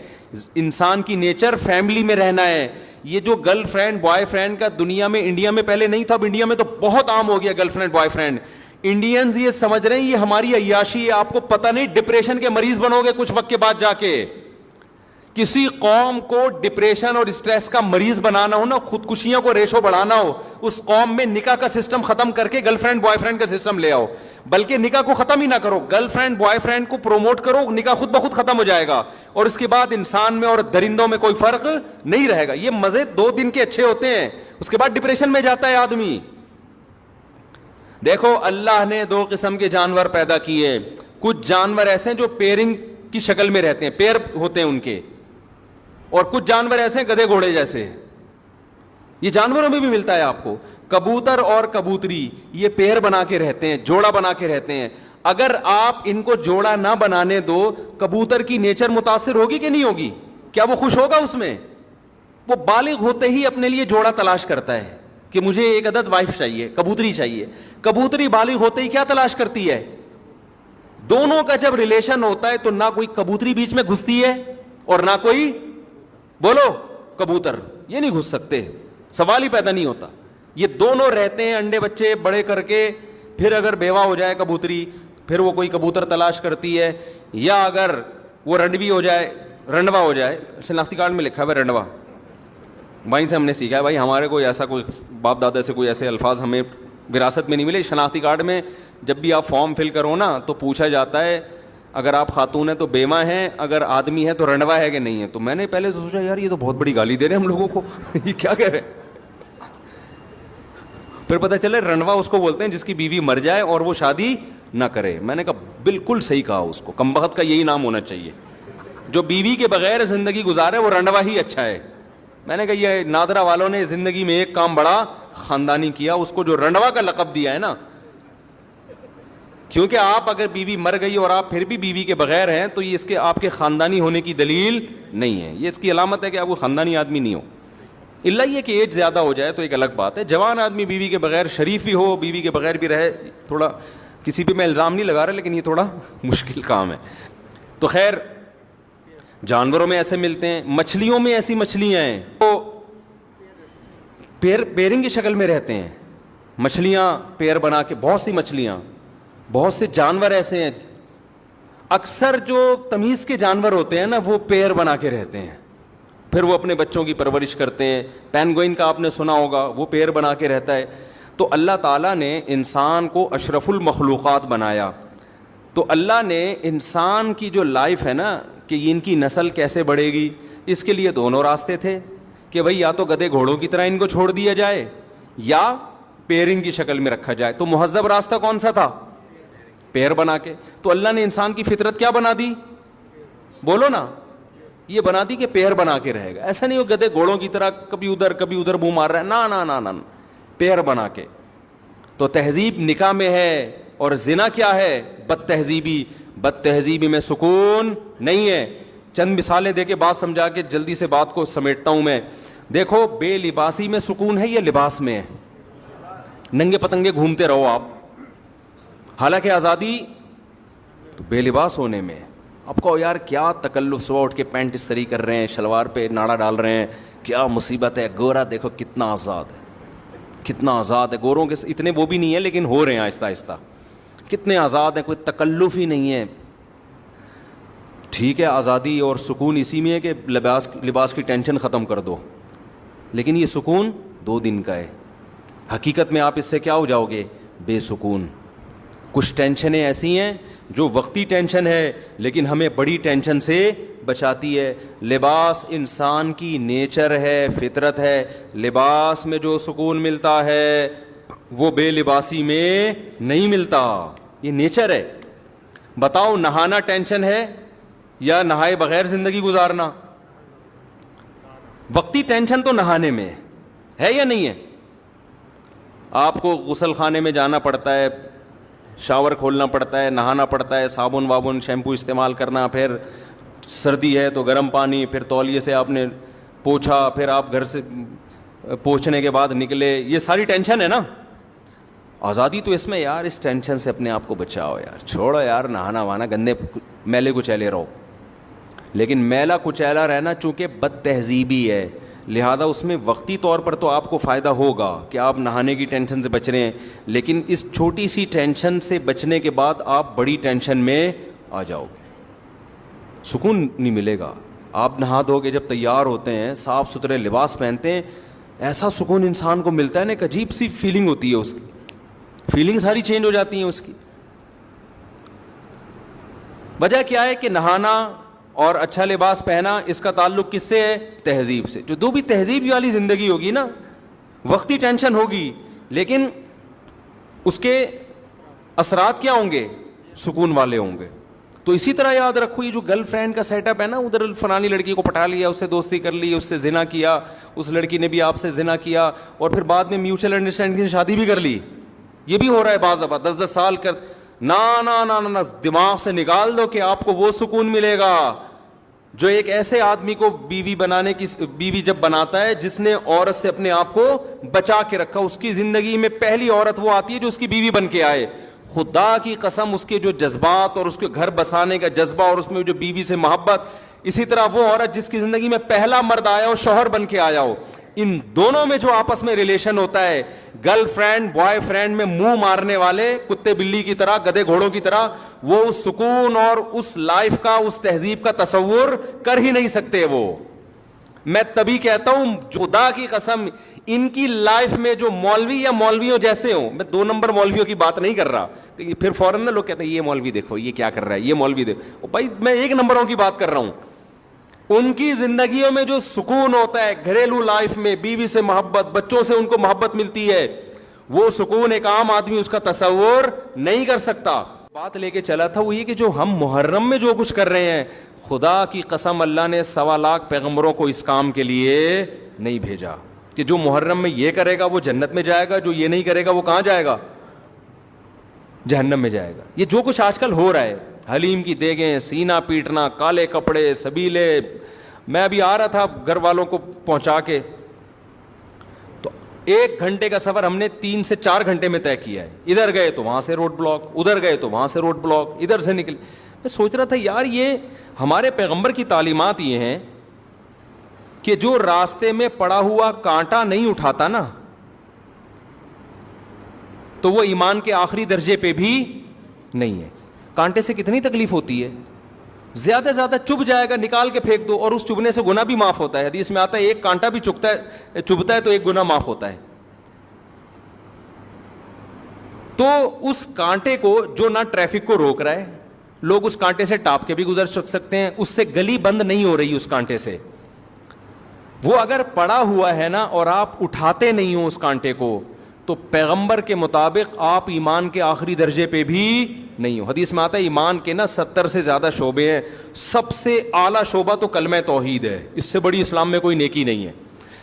انسان کی نیچر فیملی میں رہنا ہے. یہ جو گرل فرینڈ بوائے فرینڈ کا دنیا میں, انڈیا میں پہلے نہیں تھا, اب انڈیا میں تو بہت عام ہو گیا girl friend boy friend. Indians یہ سمجھ رہے ہیں یہ ہماری عیاشی ہے. آپ کو پتہ نہیں ڈپریشن کے مریض بنو گے کچھ وقت کے بعد جا کے. کسی قوم کو ڈپریشن اور اسٹریس کا مریض بنانا ہو نا, خودکشیوں کو ریشو بڑھانا ہو, اس قوم میں نکاح کا سسٹم ختم کر کے گرل فرینڈ بوائے فرینڈ کا سسٹم لے آؤ. بلکہ نکاح کو ختم ہی نہ کرو, گرل فرینڈ بوائے فرینڈ کو پروموٹ کرو, نکاح خود بخود ختم ہو جائے گا. اور اس کے بعد انسان میں اور درندوں میں کوئی فرق نہیں رہے گا. یہ مزے 2 دن کے اچھے ہوتے ہیں, اس کے بعد ڈپریشن میں جاتا ہے آدمی. دیکھو اللہ نے 2 قسم کے جانور پیدا کیے. کچھ جانور ایسے ہیں جو پیرنگ کی شکل میں رہتے ہیں, پیر ہوتے ہیں ان کے, اور کچھ جانور ایسے ہیں گدھے گھوڑے جیسے. یہ جانوروں میں بھی ملتا ہے آپ کو. کبوتر اور کبوتری یہ پیر بنا کے رہتے ہیں, جوڑا بنا کے رہتے ہیں. اگر آپ ان کو جوڑا نہ بنانے دو, کبوتر کی نیچر متاثر ہوگی کہ نہیں ہوگی؟ کیا وہ خوش ہوگا اس میں؟ وہ بالغ ہوتے ہی اپنے لیے جوڑا تلاش کرتا ہے کہ مجھے ایک عدد وائف چاہیے, کبوتری چاہیے. کبوتری بالغ ہوتے ہی کیا تلاش کرتی ہے؟ دونوں کا جب ریلیشن ہوتا ہے تو نہ کوئی کبوتری بیچ میں گھستی ہے اور نہ کوئی بولو کبوتر، یہ نہیں گھس سکتے، سوال ہی پیدا نہیں ہوتا. یہ دونوں رہتے ہیں انڈے بچے بڑے کر کے. پھر اگر بیوہ ہو جائے کبوتری پھر وہ کوئی کبوتر تلاش کرتی ہے، یا اگر وہ رنڈوی ہو جائے، رنڈوا ہو جائے. شناختی کارڈ میں لکھا ہوا ہے رنڈوا، وہیں سے ہم نے سیکھا ہے بھائی. ہمارے کوئی ایسا کوئی باپ دادا سے کوئی ایسے الفاظ ہمیں وراثت میں نہیں ملے. شناختی کارڈ میں جب بھی آپ فارم فل کرو نا تو پوچھا جاتا ہے اگر آپ خاتون ہیں تو بیمہ ہیں، اگر آدمی ہے تو رنڈوا ہے کہ نہیں ہے. تو میں نے پہلے سے سوچا یار یہ تو بہت بڑی گالی دے رہے ہیں ہم لوگوں کو یہ کیا کہہ رہے ہیں. پھر پتہ چلے رنڈوا اس کو بولتے ہیں جس کی بیوی مر جائے اور وہ شادی نہ کرے. میں نے کہا بالکل صحیح کہا، اس کو کمبخت کا یہی نام ہونا چاہیے. جو بیوی کے بغیر زندگی گزارے وہ رنڈوا ہی اچھا ہے. میں نے کہا یہ نادرا والوں نے زندگی میں ایک کام بڑا خاندانی کیا، اس کو جو رنڈوا کا لقب دیا ہے نا. کیونکہ آپ اگر بیوی مر گئی اور آپ پھر بھی بیوی کے بغیر ہیں تو یہ اس کے آپ کے خاندانی ہونے کی دلیل نہیں ہے. یہ اس کی علامت ہے کہ آپ وہ خاندانی آدمی نہیں ہو. اللہ یہ کہ ایج زیادہ ہو جائے تو ایک الگ بات ہے. جوان آدمی بیوی کے بغیر شریف ہی ہو، بیوی کے بغیر بھی رہے، تھوڑا کسی پہ میں الزام نہیں لگا رہا لیکن یہ تھوڑا مشکل کام ہے. تو خیر جانوروں میں ایسے ملتے ہیں. مچھلیوں میں ایسی مچھلیاں ہیں تو پیرنگ کی شکل میں رہتے ہیں. مچھلیاں پیر بنا کے، بہت سی مچھلیاں، بہت سے جانور ایسے ہیں. اکثر جو تمیز کے جانور ہوتے ہیں نا وہ پیر بنا کے رہتے ہیں، پھر وہ اپنے بچوں کی پرورش کرتے ہیں. پینگوئن کا آپ نے سنا ہوگا، وہ پیر بنا کے رہتا ہے. تو اللہ تعالیٰ نے انسان کو اشرف المخلوقات بنایا. تو اللہ نے انسان کی جو لائف ہے نا کہ ان کی نسل کیسے بڑھے گی، اس کے لیے دونوں راستے تھے کہ بھئی یا تو گدھے گھوڑوں کی طرح ان کو چھوڑ دیا جائے یا پیرنگ کی شکل میں رکھا جائے. تو مہذب راستہ کون سا تھا؟ پیر بنا کے. تو اللہ نے انسان کی فطرت کیا بنا دی؟ بولو نا، یہ بنا دی کہ پیر بنا کے رہے گا. ایسا نہیں ہو گدھے گھوڑوں کی طرح کبھی ادھر منہ مار رہا ہے، نا نا نا نا، پیر بنا کے. تو تہذیب نکاح میں ہے اور زنا کیا ہے؟ بد تہذیبی. بد تہذیبی میں سکون نہیں ہے. چند مثالیں دے کے بات سمجھا کے جلدی سے بات کو سمیٹتا ہوں میں. دیکھو بے لباسی میں سکون ہے یا لباس میں ہے؟ ننگے پتنگے گھومتے رہو آپ، حالانکہ آزادی تو بے لباس ہونے میں. آپ کو یار کیا تکلف، صبح اٹھ کے پینٹ استری کر رہے ہیں، شلوار پہ ناڑا ڈال رہے ہیں، کیا مصیبت ہے. گورا دیکھو کتنا آزاد ہے، کتنا آزاد ہے. گوروں کے اتنے وہ بھی نہیں ہے لیکن ہو رہے ہیں آہستہ آہستہ. کتنے آزاد ہیں، کوئی تکلف ہی نہیں ہے. ٹھیک ہے آزادی اور سکون اسی میں ہے کہ لباس کی ٹینشن ختم کر دو، لیکن یہ سکون 2 دن کا ہے. حقیقت میں آپ اس سے کیا ہو جاؤ گے؟ بے سکون. کچھ ٹینشنیں ایسی ہیں جو وقتی ٹینشن ہے لیکن ہمیں بڑی ٹینشن سے بچاتی ہے. لباس انسان کی نیچر ہے، فطرت ہے. لباس میں جو سکون ملتا ہے وہ بے لباسی میں نہیں ملتا، یہ نیچر ہے. بتاؤ نہانا ٹینشن ہے یا نہائے بغیر زندگی گزارنا؟ وقتی ٹینشن تو نہانے میں ہے یا نہیں ہے؟ آپ کو غسل خانے میں جانا پڑتا ہے، شاور کھولنا پڑتا ہے، نہانا پڑتا ہے، صابن وابن شیمپو استعمال کرنا، پھر سردی ہے تو گرم پانی، پھر تولیے سے آپ نے پوچھا، پھر آپ گھر سے پوچھنے کے بعد نکلے. یہ ساری ٹینشن ہے نا. آزادی تو اس میں یار اس ٹینشن سے اپنے آپ کو بچاؤ یار، چھوڑو یار نہانا وہانا، گندے میلے کچیلے رہو. لیکن میلا کچیلا رہنا چونکہ بد تہذیبی ہے، لہذا اس میں وقتی طور پر تو آپ کو فائدہ ہوگا کہ آپ نہانے کی ٹینشن سے بچ رہے ہیں، لیکن اس چھوٹی سی ٹینشن سے بچنے کے بعد آپ بڑی ٹینشن میں آ جاؤ گے، سکون نہیں ملے گا. آپ نہا دھو کے جب تیار ہوتے ہیں، صاف ستھرے لباس پہنتے ہیں، ایسا سکون انسان کو ملتا ہے نا، ایک عجیب سی فیلنگ ہوتی ہے، اس کی فیلنگ ساری چینج ہو جاتی ہیں اس کی. وجہ کیا ہے کہ نہانا اور اچھا لباس پہنا اس کا تعلق کس سے ہے؟ تہذیب سے. جو بھی تہذیب والی زندگی ہوگی نا، وقتی ٹینشن ہوگی لیکن اس کے اثرات کیا ہوں گے؟ سکون والے ہوں گے. تو اسی طرح یاد رکھو یہ جو گرل فرینڈ کا سیٹ اپ ہے نا، ادھر فلانی لڑکی کو پٹا لیا، اس سے دوستی کر لی، اس سے زنا کیا، اس لڑکی نے بھی آپ سے زنا کیا اور پھر بعد میں میوچل انڈرسٹینڈنگ سے شادی بھی کر لی. یہ بھی ہو رہا ہے بعض دفعہ 10 سال کر. نا دماغ سے نکال دو کہ آپ کو وہ سکون ملے گا جو ایک ایسے آدمی کو بیوی جب بناتا ہے جس نے عورت سے اپنے آپ کو بچا کے رکھا. اس کی زندگی میں پہلی عورت وہ آتی ہے جو اس کی بیوی بن کے آئے. خدا کی قسم اس کے جو جذبات اور اس کے گھر بسانے کا جذبہ اور اس میں جو بیوی سے محبت، اسی طرح وہ عورت جس کی زندگی میں پہلا مرد آیا ہو، شوہر بن کے آیا ہو، ان دونوں میں جو آپس میں ریلیشن ہوتا ہے، گرل فرینڈ بوائے فرینڈ میں منہ مارنے والے کتے بلی کی طرح، گدے گھوڑوں کی طرح، وہ اس سکون اور اس لائف کا، اس تہذیب کا تصور کر ہی نہیں سکتے. وہ میں تبھی کہتا ہوں خدا کی قسم ان کی لائف میں جو مولوی یا مولویوں جیسے ہوں، میں 2 نمبر مولویوں کی بات نہیں کر رہا، پھر فوراً لوگ کہتے ہیں یہ مولوی دیکھو یہ کیا کر رہا ہے، یہ مولوی دیکھو. بھائی میں 1 نمبروں کی بات کر رہا ہوں. ان کی زندگیوں میں جو سکون ہوتا ہے گھریلو لائف میں، بیوی سے محبت، بچوں سے ان کو محبت ملتی ہے، وہ سکون ایک عام آدمی اس کا تصور نہیں کر سکتا. بات لے کے چلا تھا وہ یہ کہ جو ہم محرم میں جو کچھ کر رہے ہیں، خدا کی قسم اللہ نے 1.25 لاکھ پیغمبروں کو اس کام کے لیے نہیں بھیجا کہ جو محرم میں یہ کرے گا وہ جنت میں جائے گا، جو یہ نہیں کرے گا وہ کہاں جائے گا؟ جہنم میں جائے گا. یہ جو کچھ آج کل ہو رہا ہے، حلیم کی دیگیں، سینہ پیٹنا، کالے کپڑے، سبیلے. میں ابھی آ رہا تھا گھر والوں کو پہنچا کے، تو 1 گھنٹے کا سفر ہم نے 3 سے 4 گھنٹے میں طے کیا ہے. ادھر گئے تو وہاں سے روڈ بلاک، ادھر گئے تو وہاں سے روڈ بلاک، ادھر سے نکلے. میں سوچ رہا تھا یار یہ ہمارے پیغمبر کی تعلیمات یہ ہیں کہ جو راستے میں پڑا ہوا کانٹا نہیں اٹھاتا نا، تو وہ ایمان کے آخری درجے پہ بھی نہیں ہے. کانٹے سے کتنی تکلیف ہوتی ہے، زیادہ سے زیادہ چبھ جائے گا، نکال کے پھینک دو، اور اس چبھنے سے گناہ بھی معاف ہوتا ہے. حدیث میں آتا ہے 1 کانٹا بھی چبھتا ہے تو 1 گناہ معاف ہوتا ہے. تو اس کانٹے کو جو نہ ٹریفک کو روک رہا ہے، لوگ اس کانٹے سے ٹاپ کے بھی گزر سکتے ہیں، اس سے گلی بند نہیں ہو رہی اس کانٹے سے. وہ اگر پڑا ہوا ہے نا اور آپ اٹھاتے نہیں ہو اس کانٹے کو، تو پیغمبر کے مطابق آپ ایمان کے آخری درجے پہ بھی نہیں ہو. حدیث میں آتا ہے ایمان کے نا 70 سے زیادہ شعبے ہیں، سب سے اعلیٰ شعبہ تو کلمہ توحید ہے، اس سے بڑی اسلام میں کوئی نیکی نہیں ہے.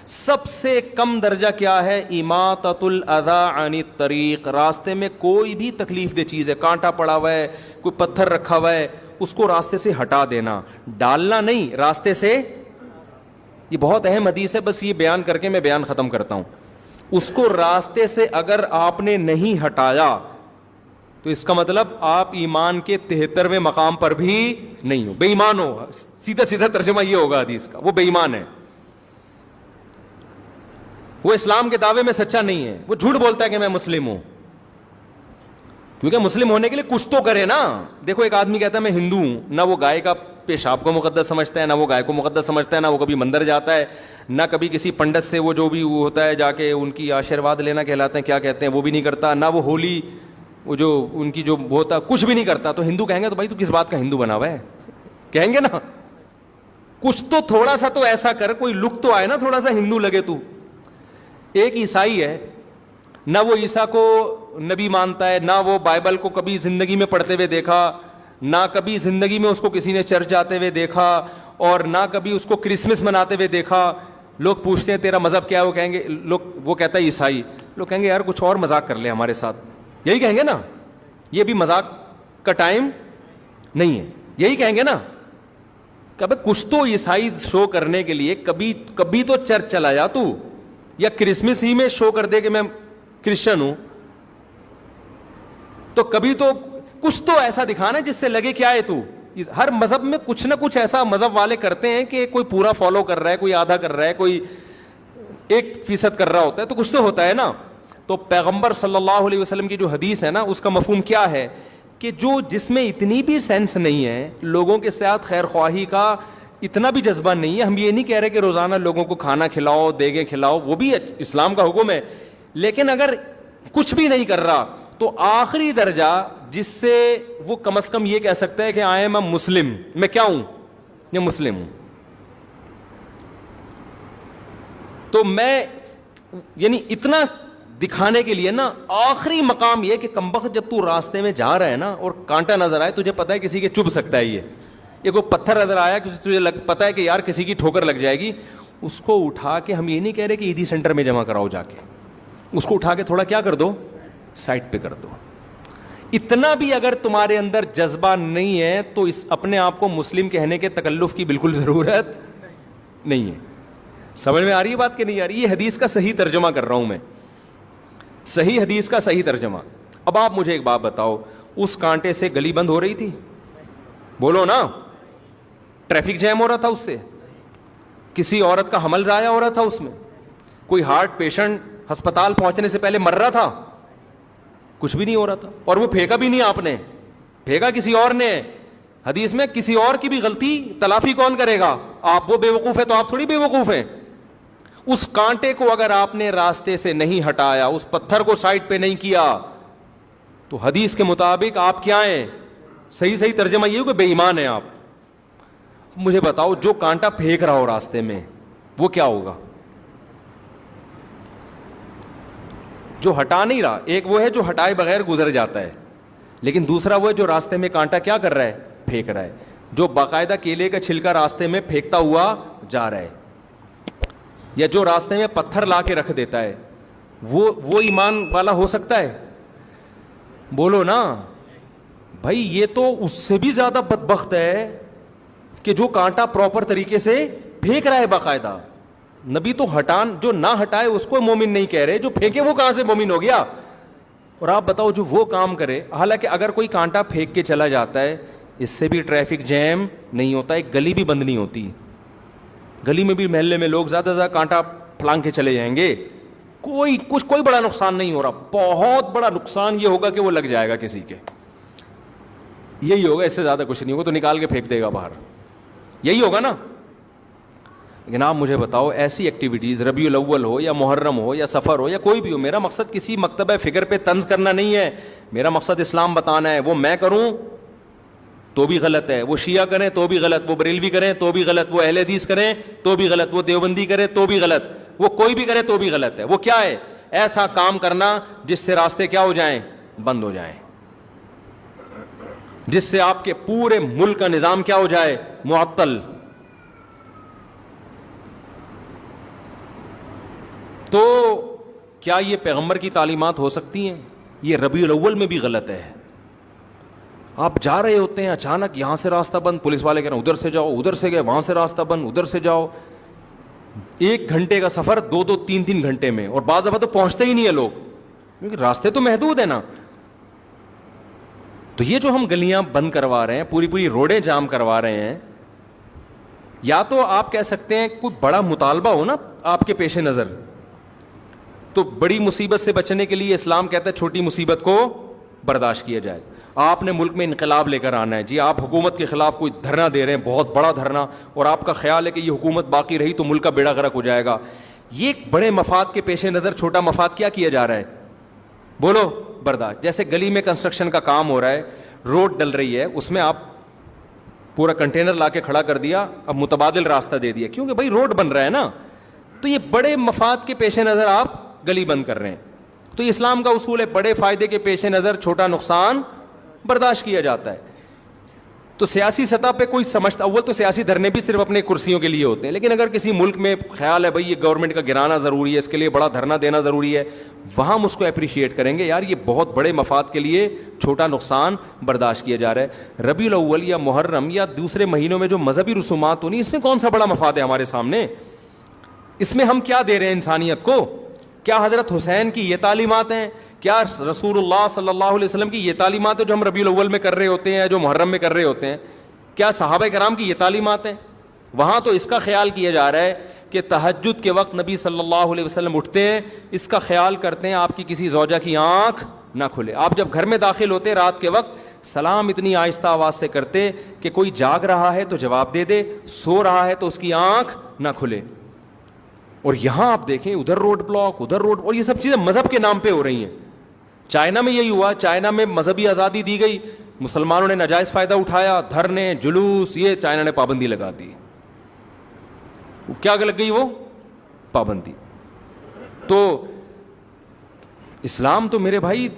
سب سے کم درجہ کیا ہے؟ اماطۃ الاذی عن الطریق. راستے میں کوئی بھی تکلیف دہ چیز ہے، کانٹا پڑا ہوا ہے، کوئی پتھر رکھا ہوا ہے، اس کو راستے سے ہٹا دینا، ڈالنا نہیں، راستے سے. یہ بہت اہم حدیث ہے، بس یہ بیان کر کے میں بیان ختم کرتا ہوں. اس کو راستے سے اگر آپ نے نہیں ہٹایا تو اس کا مطلب آپ ایمان کے 73ویں مقام پر بھی نہیں ہو، بے ایمان ہو. سیدھا سیدھا ترجمہ یہ ہوگا حدیث کا، وہ بے ایمان ہے، وہ اسلام کے دعوے میں سچا نہیں ہے، وہ جھوٹ بولتا ہے کہ میں مسلم ہوں. کیونکہ مسلم ہونے کے لیے کچھ تو کرے نا. دیکھو ایک آدمی کہتا ہے میں ہندو ہوں، نہ وہ گائے کا پیشاب کو مقدس سمجھتا ہے، نہ وہ گائے کو مقدس سمجھتا ہے، نہ وہ کبھی مندر جاتا ہے، نہ کبھی کسی پنڈت سے وہ جو بھی ہوتا ہے جا کے ان کی آشیرواد لینا کہلاتے ہیں، کیا کہتے ہیں، وہ بھی نہیں کرتا، نہ وہ ہولی وہ جو ان کی جو ہوتا کچھ بھی نہیں کرتا. تو ہندو کہیں گے تو بھائی تو کس بات کا ہندو بنا ہوا ہے، کہیں گے نا. کچھ تو تھوڑا سا تو ایسا کر، کوئی لک تو آئے نا، تھوڑا سا ہندو لگے تو. ایک عیسائی ہے، نہ وہ عیسیٰ کو نبی مانتا ہے، نہ وہ بائبل کو کبھی زندگی میں پڑھتے ہوئے دیکھا، نہ کبھی زندگی میں اس کو کسی نے چرچ جاتے ہوئے دیکھا، اور نہ کبھی اس کو کرسمس مناتے ہوئے دیکھا. لوگ پوچھتے ہیں تیرا مذہب کیا ہے، وہ کہیں گے وہ کہتا ہے عیسائی. لوگ کہیں گے یار کچھ اور مذاق کر لے ہمارے ساتھ، یہی کہیں گے نا، یہ بھی مذاق کا ٹائم نہیں ہے، یہی کہیں گے نا. کہ کچھ تو عیسائی شو کرنے کے لیے کبھی تو چرچ چلا جا تو، یا کرسمس ہی میں شو کر دے کہ میں کرسچن ہوں. تو کبھی تو کچھ تو ایسا دکھانا جس سے لگے کیا ہے تو. ہر مذہب میں کچھ نہ کچھ ایسا مذہب والے کرتے ہیں کہ کوئی پورا فالو کر رہا ہے، کوئی آدھا کر رہا ہے، کوئی 1% کر رہا ہوتا ہے، تو کچھ تو ہوتا ہے نا. تو پیغمبر صلی اللہ علیہ وسلم کی جو حدیث ہے نا، اس کا مفہوم کیا ہے کہ جس میں اتنی بھی سینس نہیں ہے، لوگوں کے ساتھ خیر خواہی کا اتنا بھی جذبہ نہیں ہے. ہم یہ نہیں کہہ رہے کہ روزانہ لوگوں کو کھانا کھلاؤ، دیگیں کھلاؤ، وہ بھی اسلام کا حکم ہے. لیکن اگر کچھ بھی نہیں کر رہا تو آخری درجہ جس سے وہ کم از کم یہ کہہ سکتا ہے کہ آئی ایم اے مسلم، میں کیا ہوں، یہ مسلم ہوں. تو میں یعنی اتنا دکھانے کے لیے نا، آخری مقام یہ کہ کمبخت جب تو راستے میں جا رہا ہے نا اور کانٹا نظر آئے، تجھے پتا ہے کسی کے چبھ سکتا ہے، یہ کوئی پتھر نظر آیا تجھے پتا ہے کہ یار کسی کی ٹھوکر لگ جائے گی، اس کو اٹھا کے، ہم یہ نہیں کہہ رہے کہ عیدی سینٹر میں جمع کراؤ جا کے، اس کو اٹھا کے تھوڑا کیا کر دو، سائٹ پہ کر دو. اتنا بھی اگر تمہارے اندر جذبہ نہیں ہے تو اس اپنے آپ کو مسلم کہنے کے تکلف کی بالکل ضرورت نہیں ہے. سمجھ میں آ رہی ہے بات کہ نہیں آ رہی؟ یہ حدیث کا صحیح ترجمہ کر رہا ہوں میں، صحیح حدیث کا صحیح ترجمہ. اب آپ مجھے ایک بات بتاؤ, اس کانٹے سے گلی بند ہو رہی تھی؟ بولو نا. ٹریفک جیم ہو رہا تھا اس سے؟ کسی عورت کا حمل ضائع ہو رہا تھا اس میں؟ کوئی ہارٹ پیشنٹ ہسپتال پہنچنے سے پہلے مر رہا تھا؟ کچھ بھی نہیں ہو رہا تھا. اور وہ پھینکا بھی نہیں آپ نے, پھینکا کسی اور نے. حدیث میں کسی اور کی بھی غلطی تلافی کون کرے گا؟ آپ. وہ بے وقوف ہے تو آپ تھوڑی بے وقوف ہیں. اس کانٹے کو اگر آپ نے راستے سے نہیں ہٹایا, اس پتھر کو سائڈ پہ نہیں کیا, تو حدیث کے مطابق آپ کیا ہیں؟ صحیح ترجمہ یہ ہو کہ بے ایمان ہیں آپ. مجھے بتاؤ, جو کانٹا پھینک رہا ہو راستے میں وہ کیا ہوگا؟ جو ہٹا نہیں رہا, ایک وہ ہے جو ہٹائے بغیر گزر جاتا ہے, لیکن دوسرا وہ ہے جو راستے میں کانٹا کیا کر رہا ہے؟ پھینک رہا ہے. جو باقاعدہ کیلے کا چھلکا راستے میں پھینکتا ہوا جا رہا ہے, یا جو راستے میں پتھر لا کے رکھ دیتا ہے, وہ ایمان والا ہو سکتا ہے؟ بولو نا بھائی. یہ تو اس سے بھی زیادہ بدبخت ہے کہ جو کانٹا پراپر طریقے سے پھینک رہا ہے باقاعدہ. نبی تو جو نہ ہٹائے اس کو مومن نہیں کہہ رہے, جو پھینکے وہ کہاں سے مومن ہو گیا؟ اور آپ بتاؤ جو وہ کام کرے, حالانکہ اگر کوئی کانٹا پھینک کے چلا جاتا ہے اس سے بھی ٹریفک جیم نہیں ہوتا, ایک گلی بھی بند نہیں ہوتی. گلی میں بھی محلے میں لوگ زیادہ زیادہ کانٹا پھلانگ کے چلے جائیں گے, کوئی بڑا نقصان نہیں ہو رہا. بہت بڑا نقصان یہ ہوگا کہ وہ لگ جائے گا کسی کے, یہی ہوگا, اس سے زیادہ کچھ نہیں ہوگا. تو نکال کے پھینک دے گا باہر, یہی ہوگا نا. لیکن آپ مجھے بتاؤ, ایسی ایکٹیویٹیز ربیع الاول ہو یا محرم ہو یا سفر ہو یا کوئی بھی ہو, میرا مقصد کسی مکتبہ فکر پہ طنز کرنا نہیں ہے, میرا مقصد اسلام بتانا ہے. وہ میں کروں تو بھی غلط ہے, وہ شیعہ کریں تو بھی غلط, وہ بریلوی کریں تو بھی غلط, وہ اہل حدیث کریں تو بھی غلط, وہ دیوبندی کرے تو بھی غلط, وہ کوئی بھی کرے تو بھی غلط ہے. وہ کیا ہے؟ ایسا کام کرنا جس سے راستے کیا ہو جائیں؟ بند ہو جائیں, جس سے آپ کے پورے ملک کا نظام کیا ہو جائے؟ معطل. تو کیا یہ پیغمبر کی تعلیمات ہو سکتی ہیں؟ یہ ربیع الاول میں بھی غلط ہے. آپ جا رہے ہوتے ہیں, اچانک یہاں سے راستہ بند, پولیس والے کہہ رہے ہیں ادھر سے جاؤ, ادھر سے گئے وہاں سے راستہ بند, ادھر سے جاؤ. 1 گھنٹے کا سفر 2 3 گھنٹے میں, اور بعض دفعہ تو پہنچتے ہی نہیں ہے لوگ, کیونکہ راستے تو محدود ہیں نا. تو یہ جو ہم گلیاں بند کروا رہے ہیں, پوری روڈیں جام کروا رہے ہیں, یا تو آپ کہہ سکتے ہیں کوئی بڑا مطالبہ ہو نا آپ کے پیش نظر, تو بڑی مصیبت سے بچنے کے لیے اسلام کہتا ہے چھوٹی مصیبت کو برداشت کیا جائے. آپ نے ملک میں انقلاب لے کر آنا ہے جی, آپ حکومت کے خلاف کوئی دھرنا دے رہے ہیں, بہت بڑا دھرنا, اور آپ کا خیال ہے کہ یہ حکومت باقی رہی تو ملک کا بیڑا غرق ہو جائے گا. یہ بڑے مفاد کے پیش نظر چھوٹا مفاد کیا جا رہا ہے؟ بولو برداشت. جیسے گلی میں کنسٹرکشن کا کام ہو رہا ہے, روڈ ڈل رہی ہے, اس میں آپ پورا کنٹینر لا کے کھڑا کر دیا, اب متبادل راستہ دے دیا, کیونکہ بھائی روڈ بن رہا ہے نا. تو یہ بڑے مفاد کے پیش نظر آپ گلی بند کر رہے ہیں. تو اسلام کا اصول ہے بڑے فائدے کے پیش نظر چھوٹا نقصان برداشت کیا جاتا ہے. تو سیاسی سطح پہ کوئی سمجھتا, اول تو سیاسی دھرنے بھی صرف اپنے کرسیوں کے لیے ہوتے ہیں, لیکن اگر کسی ملک میں خیال ہے بھائی یہ گورنمنٹ کا گرانا ضروری ہے, اس کے لیے بڑا دھرنا دینا ضروری ہے, وہاں ہم اس کو اپریشیٹ کریں گے, یار یہ بہت بڑے مفاد کے لیے چھوٹا نقصان برداشت کیا جا رہا ہے. ربیع الاول یا محرم یا دوسرے مہینوں میں جو مذہبی رسومات ہونی, اس میں کون سا بڑا مفاد ہے ہمارے سامنے؟ اس میں ہم کیا دے رہے ہیں انسانیت کو؟ کیا حضرت حسین کی یہ تعلیمات ہیں؟ کیا رسول اللہ صلی اللہ علیہ وسلم کی یہ تعلیمات ہے جو ہم ربیع الاول میں کر رہے ہوتے ہیں, جو محرم میں کر رہے ہوتے ہیں؟ کیا صحابہ کرام کی یہ تعلیمات ہیں؟ وہاں تو اس کا خیال کیا جا رہا ہے کہ تہجد کے وقت نبی صلی اللہ علیہ وسلم اٹھتے ہیں, اس کا خیال کرتے ہیں آپ کی کسی زوجہ کی آنکھ نہ کھلے. آپ جب گھر میں داخل ہوتے رات کے وقت, سلام اتنی آہستہ آواز سے کرتے کہ کوئی جاگ رہا ہے تو جواب دے دے, سو رہا ہے تو اس کی آنکھ نہ کھلے. اور یہاں آپ دیکھیں ادھر روڈ بلاک, ادھر روڈ, اور یہ سب چیزیں مذہب کے نام پہ ہو رہی ہیں. چائنا میں یہی ہوا, چائنا میں مذہبی آزادی دی گئی, مسلمانوں نے ناجائز فائدہ اٹھایا, دھرنے جلوس, یہ چائنا نے پابندی لگا دی. کیا لگ گئی وہ پابندی. تو اسلام تو میرے بھائی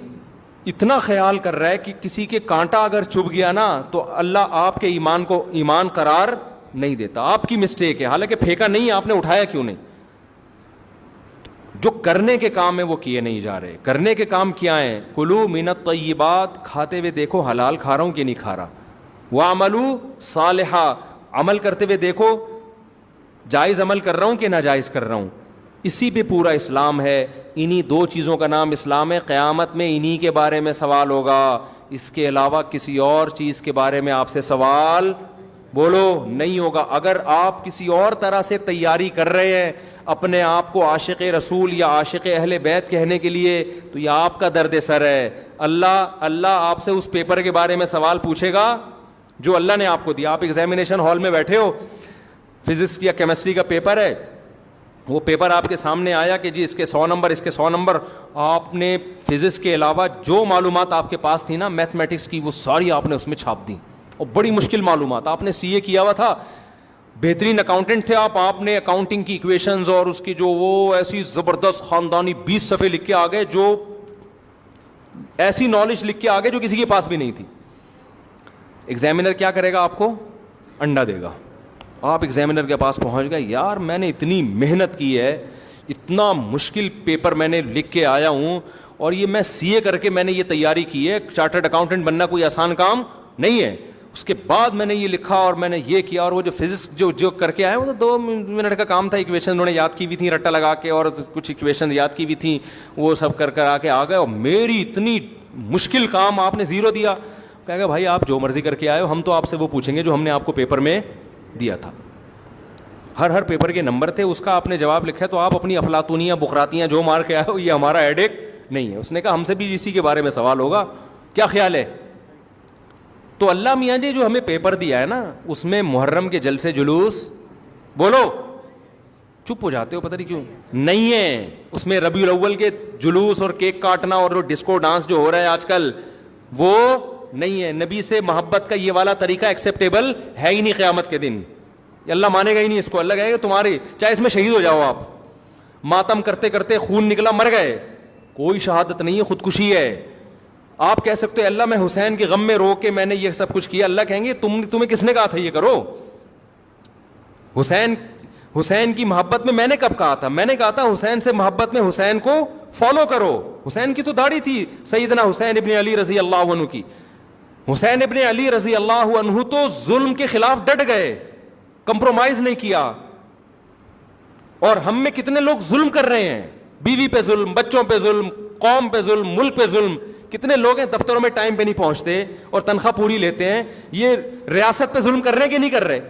اتنا خیال کر رہا ہے کہ کسی کے کانٹا اگر چبھ گیا نا تو اللہ آپ کے ایمان کو ایمان قرار نہیں دیتا. آپ کی مسٹیک ہے, حالانکہ پھینکا نہیں, آپ نے اٹھایا کیوں نہیں؟ جو کرنے کے کام ہیں وہ کیے نہیں جا رہے. کرنے کے کام کیا ہیں؟ کلوا من الطیبات, کھاتے ہوئے دیکھو حلال کھا رہا ہوں کہ نہیں کھا رہا. واعملوا صالحا, عمل کرتے ہوئے دیکھو جائز عمل کر رہا ہوں کہ ناجائز کر رہا ہوں. اسی پہ پورا اسلام ہے, انہی دو چیزوں کا نام اسلام ہے. قیامت میں انہی کے بارے میں سوال ہوگا, اس کے علاوہ کسی اور چیز کے بارے میں آپ سے سوال بولو نہیں ہوگا. اگر آپ کسی اور طرح سے تیاری کر رہے ہیں اپنے آپ کو عاشق رسول یا عاشق اہل بیت کہنے کے لیے, تو یہ آپ کا درد سر ہے. اللہ آپ سے اس پیپر کے بارے میں سوال پوچھے گا جو اللہ نے آپ کو دیا. آپ ایگزامینیشن ہال میں بیٹھے ہو, فزکس یا کیمسٹری کا پیپر ہے, وہ پیپر آپ کے سامنے آیا کہ جی اس کے 100 نمبر, اس کے 100 نمبر. آپ نے فزکس کے علاوہ جو معلومات آپ کے پاس تھی نا میتھمیٹکس کی, وہ ساری آپ نے اس میں چھاپ دی, اور بڑی مشکل معلومات. آپ نے سی اے کیا ہوا تھا, بہترین اکاؤنٹنٹ تھے آپ نے اکاؤنٹنگ کی ایکویشنز اور اس کی جو وہ ایسی زبردست خاندانی 20 صفحے لکھ کے آگے, جو ایسی نالج لکھ کے آگے جو کسی کے پاس بھی نہیں تھی. ایگزامینر کیا کرے گا, آپ کو انڈا دے گا. آپ ایگزامینر کے پاس پہنچ گئے, یار میں نے اتنی محنت کی ہے, اتنا مشکل پیپر میں نے لکھ کے آیا ہوں, اور یہ میں سی اے کر کے میں نے یہ تیاری کی ہے. چارٹرڈ اکاؤنٹنٹ بننا کوئی آسان کام نہیں ہے. اس کے بعد میں نے یہ لکھا اور میں نے یہ کیا, اور وہ جو فزکس جو کر کے آئے وہ تو 2 منٹ کا کام تھا. ایکویشن انہوں نے یاد کی ہوئی تھیں رٹا لگا کے, اور کچھ ایکویشن یاد کی ہوئی تھیں, وہ سب کر آ کے آ گئے. اور میری اتنی مشکل کام آپ نے 0 دیا. کہے گا بھائی آپ جو مرضی کر کے آئے ہو, ہم تو آپ سے وہ پوچھیں گے جو ہم نے آپ کو پیپر میں دیا تھا. ہر پیپر کے نمبر تھے, اس کا آپ نے جواب لکھا ہے, تو آپ اپنی افلاطونیاں بخراتیاں جو مار کے آئے ہو یہ ہمارا ہیڈیک نہیں ہے. اس نے کہا ہم سے بھی اسی کے بارے میں سوال ہوگا, کیا خیال ہے. تو اللہ میاں جی جو ہمیں پیپر دیا ہے نا, اس میں محرم کے جلسے جلوس, بولو چپ ہو جاتے ہو پتہ نہیں کیوں, نہیں ہے. اس میں ربیع الاول کے جلوس اور کیک کاٹنا اور جو ڈسکو ڈانس جو ہو رہا ہے آج کل, وہ نہیں ہے. نبی سے محبت کا یہ والا طریقہ ایکسیپٹیبل ہے ہی نہیں قیامت کے دن. اللہ مانے گا ہی نہیں اس کو. اللہ کہے گا تمہاری چاہے اس میں شہید ہو جاؤ, آپ ماتم کرتے کرتے خون نکلا مر گئے, کوئی شہادت نہیں ہے, خودکشی ہے. آپ کہہ سکتے اللہ میں حسین کے غم میں رو کے میں نے یہ سب کچھ کیا. اللہ کہیں گے تمہیں کس نے کہا تھا یہ کرو. حسین کی محبت میں نے کب کہا تھا؟ میں نے کہا تھا حسین سے محبت میں حسین کو فالو کرو. حسین کی تو داڑھی تھی سیدنا حسین ابن علی رضی اللہ عنہ کی. حسین ابن علی رضی اللہ عنہ تو ظلم کے خلاف ڈٹ گئے, کمپرومائز نہیں کیا. اور ہم میں کتنے لوگ ظلم کر رہے ہیں, بیوی پہ ظلم, بچوں پہ ظلم, قوم پہ ظلم, ملک پہ ظلم. کتنے لوگ ہیں دفتروں میں ٹائم پہ نہیں پہنچتے اور تنخواہ پوری لیتے ہیں. یہ ریاست پہ ظلم کر رہے ہیں کہ نہیں کر رہے؟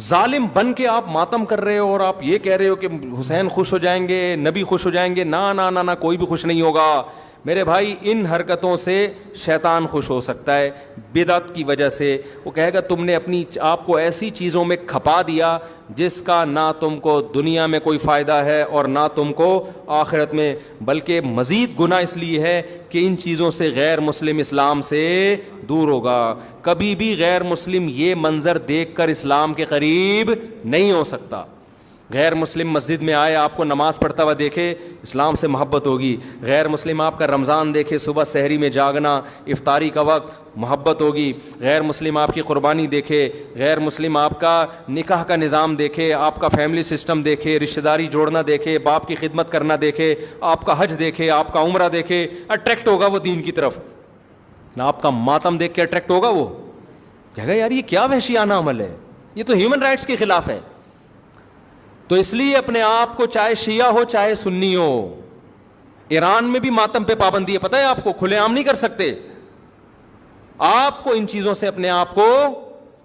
ظالم بن کے آپ ماتم کر رہے ہو, اور آپ یہ کہہ رہے ہو کہ حسین خوش ہو جائیں گے, نبی خوش ہو جائیں گے. نا نا نا نا, کوئی بھی خوش نہیں ہوگا میرے بھائی. ان حرکتوں سے شیطان خوش ہو سکتا ہے, بدعت کی وجہ سے. وہ کہے گا تم نے اپنی آپ کو ایسی چیزوں میں کھپا دیا جس کا نہ تم کو دنیا میں کوئی فائدہ ہے اور نہ تم کو آخرت میں, بلکہ مزید گناہ اس لیے ہے کہ ان چیزوں سے غیر مسلم اسلام سے دور ہوگا. کبھی بھی غیر مسلم یہ منظر دیکھ کر اسلام کے قریب نہیں ہو سکتا. غیر مسلم مسجد میں آئے, آپ کو نماز پڑھتا ہوا دیکھے, اسلام سے محبت ہوگی. غیر مسلم آپ کا رمضان دیکھے, صبح سحری میں جاگنا, افطاری کا وقت, محبت ہوگی. غیر مسلم آپ کی قربانی دیکھے, غیر مسلم آپ کا نکاح کا نظام دیکھے, آپ کا فیملی سسٹم دیکھے, رشتہ داری جوڑنا دیکھے, باپ کی خدمت کرنا دیکھے, آپ کا حج دیکھے, آپ کا عمرہ دیکھے, اٹریکٹ ہوگا وہ دین کی طرف. نہ آپ کا ماتم دیکھ کے اٹریکٹ ہوگا, وہ کہے گا یار یہ کیا وحشیانہ عمل ہے, یہ تو ہیومن رائٹس کے خلاف ہے. تو اس لیے اپنے آپ کو, چاہے شیعہ ہو چاہے سنی ہو, ایران میں بھی ماتم پہ پابندی ہے, پتہ ہے آپ کو, کھلے عام نہیں کر سکتے. آپ کو ان چیزوں سے اپنے آپ کو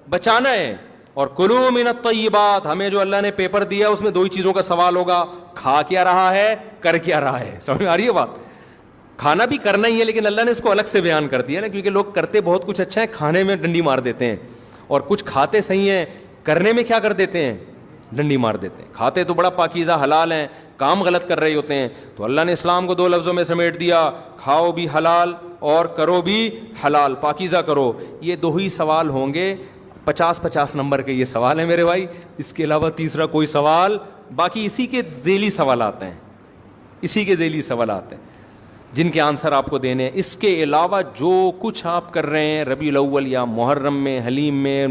بچانا ہے. اور کلوا من الطیبات, ہمیں جو اللہ نے پیپر دیا اس میں 2 ہی چیزوں کا سوال ہوگا, کھا کیا رہا ہے, کر کیا رہا ہے. سمجھ میں آ رہی ہے بات؟ کھانا بھی کرنا ہی ہے, لیکن اللہ نے اس کو الگ سے بیان کر دیا نا, کیونکہ لوگ کرتے بہت کچھ اچھا ہے, کھانے میں ڈنڈی مار دیتے ہیں, اور کچھ کھاتے صحیح ہیں, کرنے میں کیا کر دیتے ہیں, ڈنڈی مار دیتے ہیں. کھاتے تو بڑا پاکیزہ حلال ہیں, کام غلط کر رہے ہوتے ہیں. تو اللہ نے اسلام کو 2 لفظوں میں سمیٹ دیا, کھاؤ بھی حلال اور کرو بھی حلال, پاکیزہ کرو. یہ 2 ہی سوال ہوں گے, 50 نمبر کے یہ سوال ہیں میرے بھائی. اس کے علاوہ تیسرا کوئی سوال, باقی اسی کے ذیلی سوالات ہیں, اسی کے ذیلی سوالات ہیں جن کے آنسر آپ کو دینے ہیں. اس کے علاوہ جو کچھ آپ کر رہے ہیں ربیع الاول یا محرم میں, حلیم میں,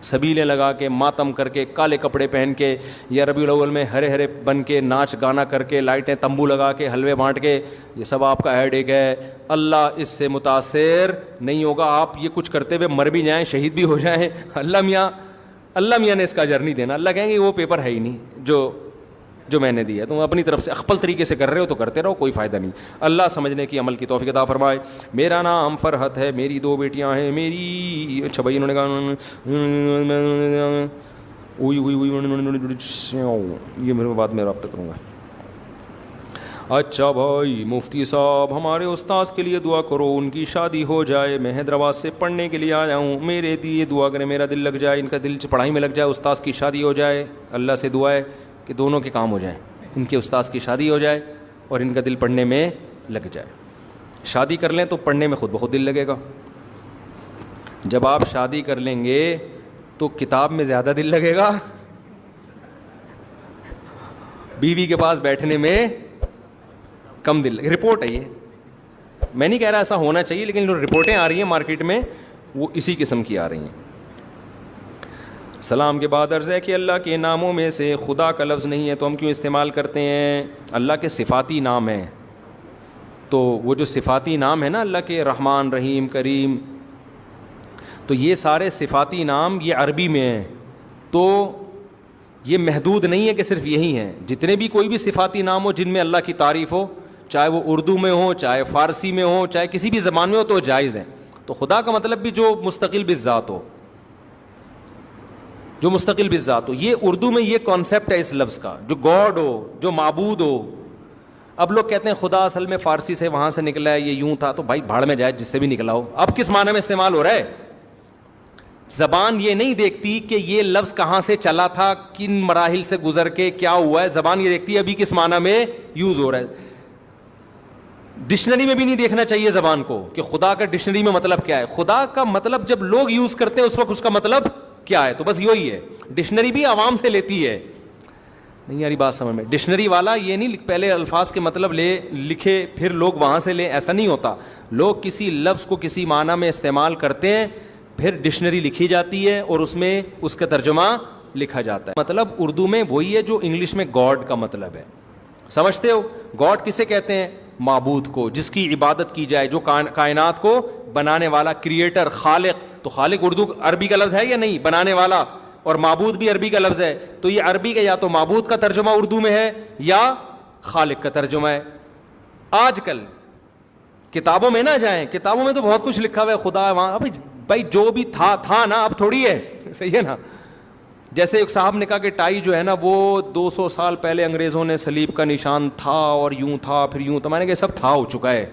سبیلیں لگا کے, ماتم کر کے, کالے کپڑے پہن کے, یا ربیع الاول میں ہرے ہرے بن کے, ناچ گانا کر کے, لائٹیں تمبو لگا کے, حلوے بانٹ کے, یہ سب آپ کا ہیڈ ایک ہے. اللہ اس سے متاثر نہیں ہوگا. آپ یہ کچھ کرتے ہوئے مر بھی جائیں, شہید بھی ہو جائیں, اللہ میاں نے اس کا اجر نہیں دینا. اللہ کہیں گے وہ پیپر ہے ہی نہیں جو جو میں نے دی ہے. تم اپنی طرف سے اخپل طریقے سے کر رہے ہو تو کرتے رہو, کوئی فائدہ نہیں. اللہ سمجھنے کی عمل کی توفیق عطا فرمائے. میرا نام فرحت ہے, میری 2 بیٹیاں ہیں. میری اچھا بھائی, انہوں نے کہا یہ میرے بعد میں رابطہ کروں گا. اچھا بھائی مفتی صاحب, ہمارے استاذ کے لیے دعا کرو, ان کی شادی ہو جائے. میں حیدرآباد سے پڑھنے کے لیے آیا ہوں, میرے لیے دعا کریں, میرا دل لگ جائے, ان کا دل پڑھائی میں لگ جائے, استاذ کی شادی ہو جائے. اللہ سے دعا ہے کہ دونوں کے کام ہو جائیں, ان کے استاذ کی شادی ہو جائے اور ان کا دل پڑھنے میں لگ جائے. شادی کر لیں تو پڑھنے میں خود بخود دل لگے گا. جب آپ شادی کر لیں گے تو کتاب میں زیادہ دل لگے گا, بیوی کے پاس بیٹھنے میں کم دل. رپورٹ ہے یہ, میں نہیں کہہ رہا ایسا ہونا چاہیے, لیکن جو رپورٹیں آ رہی ہیں مارکیٹ میں وہ اسی قسم کی آ رہی ہیں. سلام کے بعد عرض ہے کہ اللہ کے ناموں میں سے خدا کا لفظ نہیں ہے تو ہم کیوں استعمال کرتے ہیں؟ اللہ کے صفاتی نام ہیں, تو وہ جو صفاتی نام ہے نا اللہ کے, رحمان رحیم کریم, تو یہ سارے صفاتی نام یہ عربی میں ہیں, تو یہ محدود نہیں ہے کہ صرف یہی ہیں. جتنے بھی کوئی بھی صفاتی نام ہو جن میں اللہ کی تعریف ہو, چاہے وہ اردو میں ہو, چاہے فارسی میں ہو, چاہے کسی بھی زبان میں ہو, تو جائز ہیں. تو خدا کا مطلب بھی جو مستقل بالذات ہو, جو مستقل بالذات ہو. یہ اردو میں یہ کانسیپٹ ہے اس لفظ کا, جو گاڈ ہو, جو معبود ہو. اب لوگ کہتے ہیں خدا اصل میں فارسی سے وہاں سے نکلا ہے, یہ یوں تھا, تو بھائی بھاڑ میں جائے جس سے بھی نکلا ہو. اب کس معنی میں استعمال ہو رہا ہے؟ زبان یہ نہیں دیکھتی کہ یہ لفظ کہاں سے چلا تھا, کن مراحل سے گزر کے کیا ہوا ہے. زبان یہ دیکھتی ہے ابھی کس معنی میں یوز ہو رہا ہے. ڈکشنری میں بھی نہیں دیکھنا چاہیے زبان کو کہ خدا کا ڈکشنری میں مطلب کیا ہے. خدا کا مطلب جب لوگ یوز کرتے ہیں اس وقت اس کا مطلب کیا ہے, تو بس یہی ہے. ڈکشنری بھی عوام سے لیتی ہے. نہیں یاری بات سمجھ میں, ڈکشنری والا یہ نہیں پہلے الفاظ کے مطلب لکھے پھر لوگ وہاں سے لیں, ایسا نہیں ہوتا. لوگ کسی لفظ کو کسی معنی میں استعمال کرتے ہیں, پھر ڈکشنری لکھی جاتی ہے اور اس میں اس کا ترجمہ لکھا جاتا ہے. مطلب اردو میں وہی ہے جو انگلش میں گاڈ کا مطلب ہے. سمجھتے ہو گاڈ کسے کہتے ہیں؟ معبود کو, جس کی عبادت کی جائے, جو کائنات کو بنانے والا, کریٹر, خالق. تو خالق اردو عربی کا لفظ ہے یا نہیں؟ بنانے والا. اور معبود بھی عربی کا لفظ ہے. تو یہ عربی کا یا تو معبود کا ترجمہ اردو میں ہے یا خالق کا ترجمہ ہے. آج کل کتابوں میں نہ جائیں, کتابوں میں تو بہت کچھ لکھا ہوا ہے, خدا وہاں. ابھی بھائی جو بھی تھا نا, اب تھوڑی ہے, صحیح ہے نا. جیسے ایک صاحب نے کہا کہ ٹائی جو ہے نا وہ 200 سال پہلے انگریزوں نے صلیب کا نشان تھا اور یوں تھا پھر یوں تھا. میں نے کہا سب تھا, ہو چکا ہے.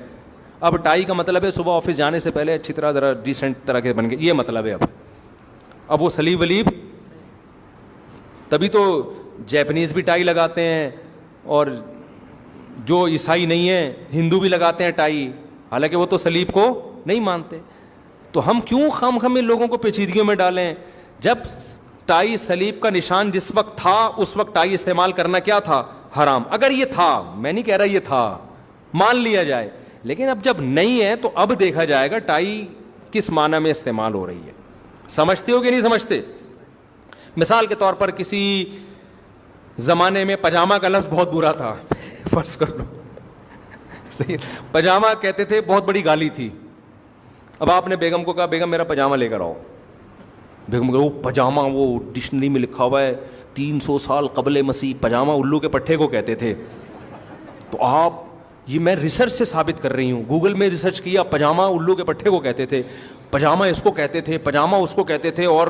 اب ٹائی کا مطلب ہے صبح آفس جانے سے پہلے اچھی طرح ذرا ڈیسنٹ طرح کے بن گئے, یہ مطلب ہے. اب وہ صلیب ولیب, تبھی تو جیپنیز بھی ٹائی لگاتے ہیں اور جو عیسائی نہیں ہیں ہندو بھی لگاتے ہیں ٹائی, حالانکہ وہ تو صلیب کو نہیں مانتے. تو ہم کیوں خام ان لوگوں کو پیچیدگیوں میں ڈالیں؟ جب ٹائی صلیب کا نشان جس وقت تھا اس وقت ٹائی استعمال کرنا کیا تھا؟ حرام. اگر یہ تھا, میں نہیں کہہ رہا یہ تھا, مان لیا جائے, لیکن اب جب نہیں ہے تو اب دیکھا جائے گا ٹائی کس معنی میں استعمال ہو رہی ہے. سمجھتے ہو کہ نہیں سمجھتے؟ مثال کے طور پر کسی زمانے میں پاجامہ کا لفظ بہت برا تھا, فرض کر لو, صحیح, پاجامہ کہتے تھے, بہت بڑی گالی تھی. اب آپ نے بیگم کو کہا بیگم میرا پاجامہ لے کر آؤ. بیگم کہ وہ پاجامہ, وہ ڈکشنری میں لکھا ہوا ہے 300 سال قبل مسیح, پاجامہ الو کے پٹھے کو کہتے تھے. تو آپ, یہ میں ریسرچ سے ثابت کر رہی ہوں, گوگل میں ریسرچ کیا, پاجامہ الو کے پٹھے کو کہتے تھے, پاجامہ اس کو کہتے تھے, پاجامہ اس کو کہتے تھے, اور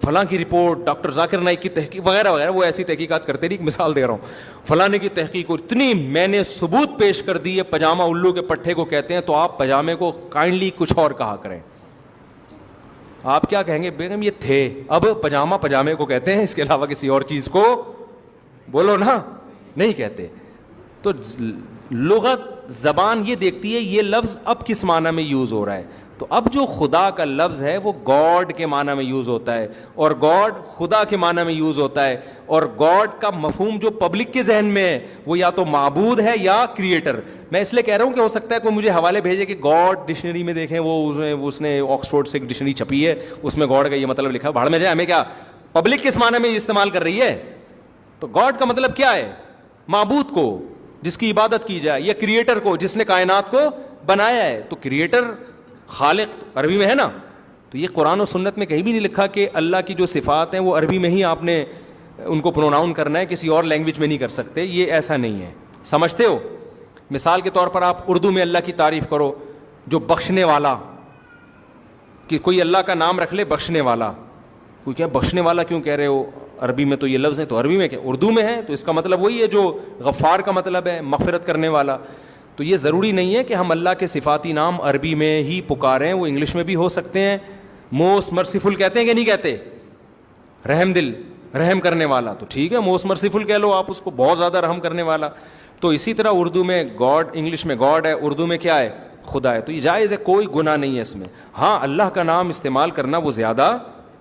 فلاں کی رپورٹ, ڈاکٹر ذاکر نائک کی تحقیق وغیرہ وغیرہ, وہ ایسی تحقیقات کرتے نہیں. مثال دے رہا ہوں, فلاں کی تحقیق, اور اتنی میں نے ثبوت پیش کر دی ہے پاجامہ الو کے پٹھے کو کہتے ہیں. تو آپ پاجامے کو کائنڈلی کچھ اور کہا کریں. آپ کیا کہیں گے؟ بیگم یہ تھے, اب پاجامہ پاجامے کو کہتے ہیں, اس کے علاوہ کسی اور چیز کو بولو نا, نہیں کہتے. تو لغت, زبان یہ دیکھتی ہے یہ لفظ اب کس معنی میں یوز ہو رہا ہے. تو اب جو خدا کا لفظ ہے وہ گاڈ کے معنی میں یوز ہوتا ہے, اور گاڈ خدا کے معنی میں یوز ہوتا ہے. اور گاڈ کا مفہوم جو پبلک کے ذہن میں ہے وہ یا تو معبود ہے یا کریٹر. میں اس لیے کہہ رہا ہوں کہ ہو سکتا ہے کوئی مجھے حوالے بھیجے کہ گاڈ ڈکشنری میں دیکھیں, وہ اس نے آکسفورڈ سے ایک ڈکشنری چھپی ہے, اس میں گاڈ کا یہ مطلب لکھا ہے. بھاڑ میں جائے, ہمیں کیا, پبلک کس معنی میں استعمال کر رہی ہے. تو گاڈ کا مطلب کیا ہے؟ معبود کو جس کی عبادت کی جائے, یا کریٹر کو جس نے کائنات کو بنایا ہے. تو کریٹر, خالق عربی میں ہے نا. تو یہ قرآن و سنت میں کہیں بھی نہیں لکھا کہ اللہ کی جو صفات ہیں وہ عربی میں ہی آپ نے ان کو پروناؤن کرنا ہے, کسی اور لینگویج میں نہیں کر سکتے. یہ ایسا نہیں ہے, سمجھتے ہو؟ مثال کے طور پر آپ اردو میں اللہ کی تعریف کرو, جو بخشنے والا, کہ کوئی اللہ کا نام رکھ لے بخشنے والا, کوئی کیا بخشنے والا کیوں کہہ رہے ہو, عربی میں تو یہ لفظ ہے, تو عربی میں کیا, اردو میں ہے, تو اس کا مطلب وہی ہے جو غفار کا مطلب ہے, مغفرت کرنے والا. تو یہ ضروری نہیں ہے کہ ہم اللہ کے صفاتی نام عربی میں ہی پکاریں, وہ انگلش میں بھی ہو سکتے ہیں. موسٹ مرسیفل کہتے ہیں کہ نہیں کہتے, رحم دل, رحم کرنے والا, تو ٹھیک ہے موسٹ مرسیفل کہہ لو آپ اس کو, بہت زیادہ رحم کرنے والا. تو اسی طرح اردو میں گاڈ, انگلش میں گاڈ ہے, اردو میں کیا ہے, خدا ہے. تو یہ جائز ہے, کوئی گناہ نہیں ہے اس میں. ہاں اللہ کا نام استعمال کرنا وہ زیادہ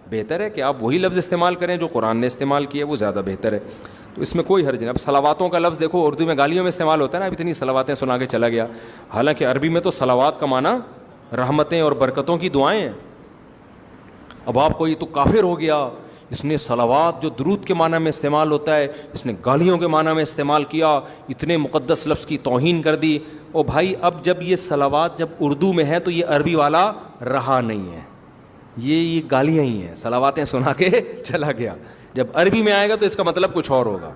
بہتر ہے کہ آپ وہی لفظ استعمال کریں جو قرآن نے استعمال کیا, وہ زیادہ بہتر ہے. تو اس میں کوئی حرج نہیں. اب صلواتوں کا لفظ دیکھو, اردو میں گالیوں میں استعمال ہوتا ہے نا, اب اتنی صلواتیں سنا کے چلا گیا, حالانکہ عربی میں تو صلوات کا معنی رحمتیں اور برکتوں کی دعائیں ہیں. اب آپ کو یہ تو کافر ہو گیا, اس نے صلوات جو درود کے معنی میں استعمال ہوتا ہے اس نے گالیوں کے معنی میں استعمال کیا, اتنے مقدس لفظ کی توہین کر دی. او بھائی, اب جب یہ صلوات جب اردو میں ہے تو یہ عربی والا رہا نہیں ہے, یہ گالیاں ہی ہیں, صلواتیں سنا کے چلا گیا. جب عربی میں آئے گا تو اس کا مطلب کچھ اور ہوگا.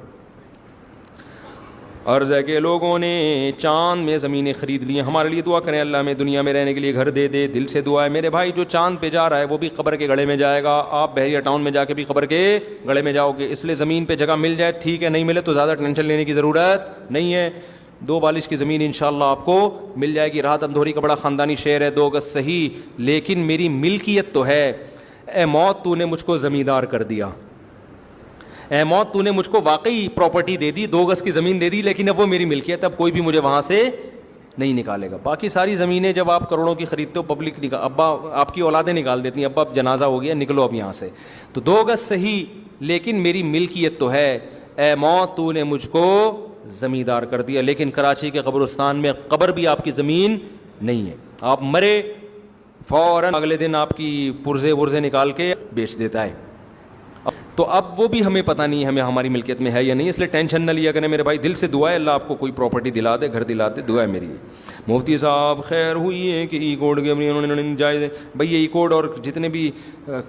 عرض ہے کہ لوگوں نے چاند میں زمینیں خرید لی ہیں, ہمارے لیے دعا کریں اللہ میں دنیا میں رہنے کے لیے گھر دے دے. دل سے دعا ہے میرے بھائی, جو چاند پہ جا رہا ہے وہ بھی قبر کے گڑھے میں جائے گا, آپ بحریہ ٹاؤن میں جا کے بھی قبر کے گڑھے میں جاؤ گے. اس لیے زمین پہ جگہ مل جائے ٹھیک ہے, نہیں ملے تو زیادہ ٹینشن لینے کی ضرورت نہیں ہے. 2 بالش کی زمین انشاءاللہ آپ کو مل جائے گی. راحت اندھوری کا بڑا خاندانی شعر ہے, 2 گز صحیح لیکن میری ملکیت تو ہے. اے موت تو نے مجھ کو زمیندار کر دیا, اے موت تو نے مجھ کو واقعی پراپرٹی دے دی, 2 گز کی زمین دے دی, لیکن اب وہ میری ملکیت, اب کوئی بھی مجھے وہاں سے نہیں نکالے گا. باقی ساری زمینیں جب آپ کروڑوں کی خریدتے ہو, پبلک ابا آپ کی اولادیں نکال دیتی ہیں, ابا اب جنازہ ہو گیا نکلو اب یہاں سے, تو 2 گز صحیح لیکن میری ملکیت تو ہے. اے موت تو نے مجھ کو زمیندار کر دیا, لیکن کراچی کے قبرستان میں قبر بھی آپ کی زمین نہیں ہے. آپ مرے فوراً اگلے دن آپ کی پرزے ورزے نکال کے بیچ دیتا ہے. تو اب وہ بھی ہمیں پتہ نہیں ہمیں ہماری ملکیت میں ہے یا نہیں, اس لیے ٹینشن نہ لیا کریں میرے بھائی. دل سے دعا ہے اللہ آپ کو کوئی پراپرٹی دلا دے, گھر دلا دے, دعا ہے میری. مفتی صاحب خیر ہوئی ہے کہ ای کوڈ کے انہوں نے جائز ہے بھائی, یہ ای کوڈ اور جتنے بھی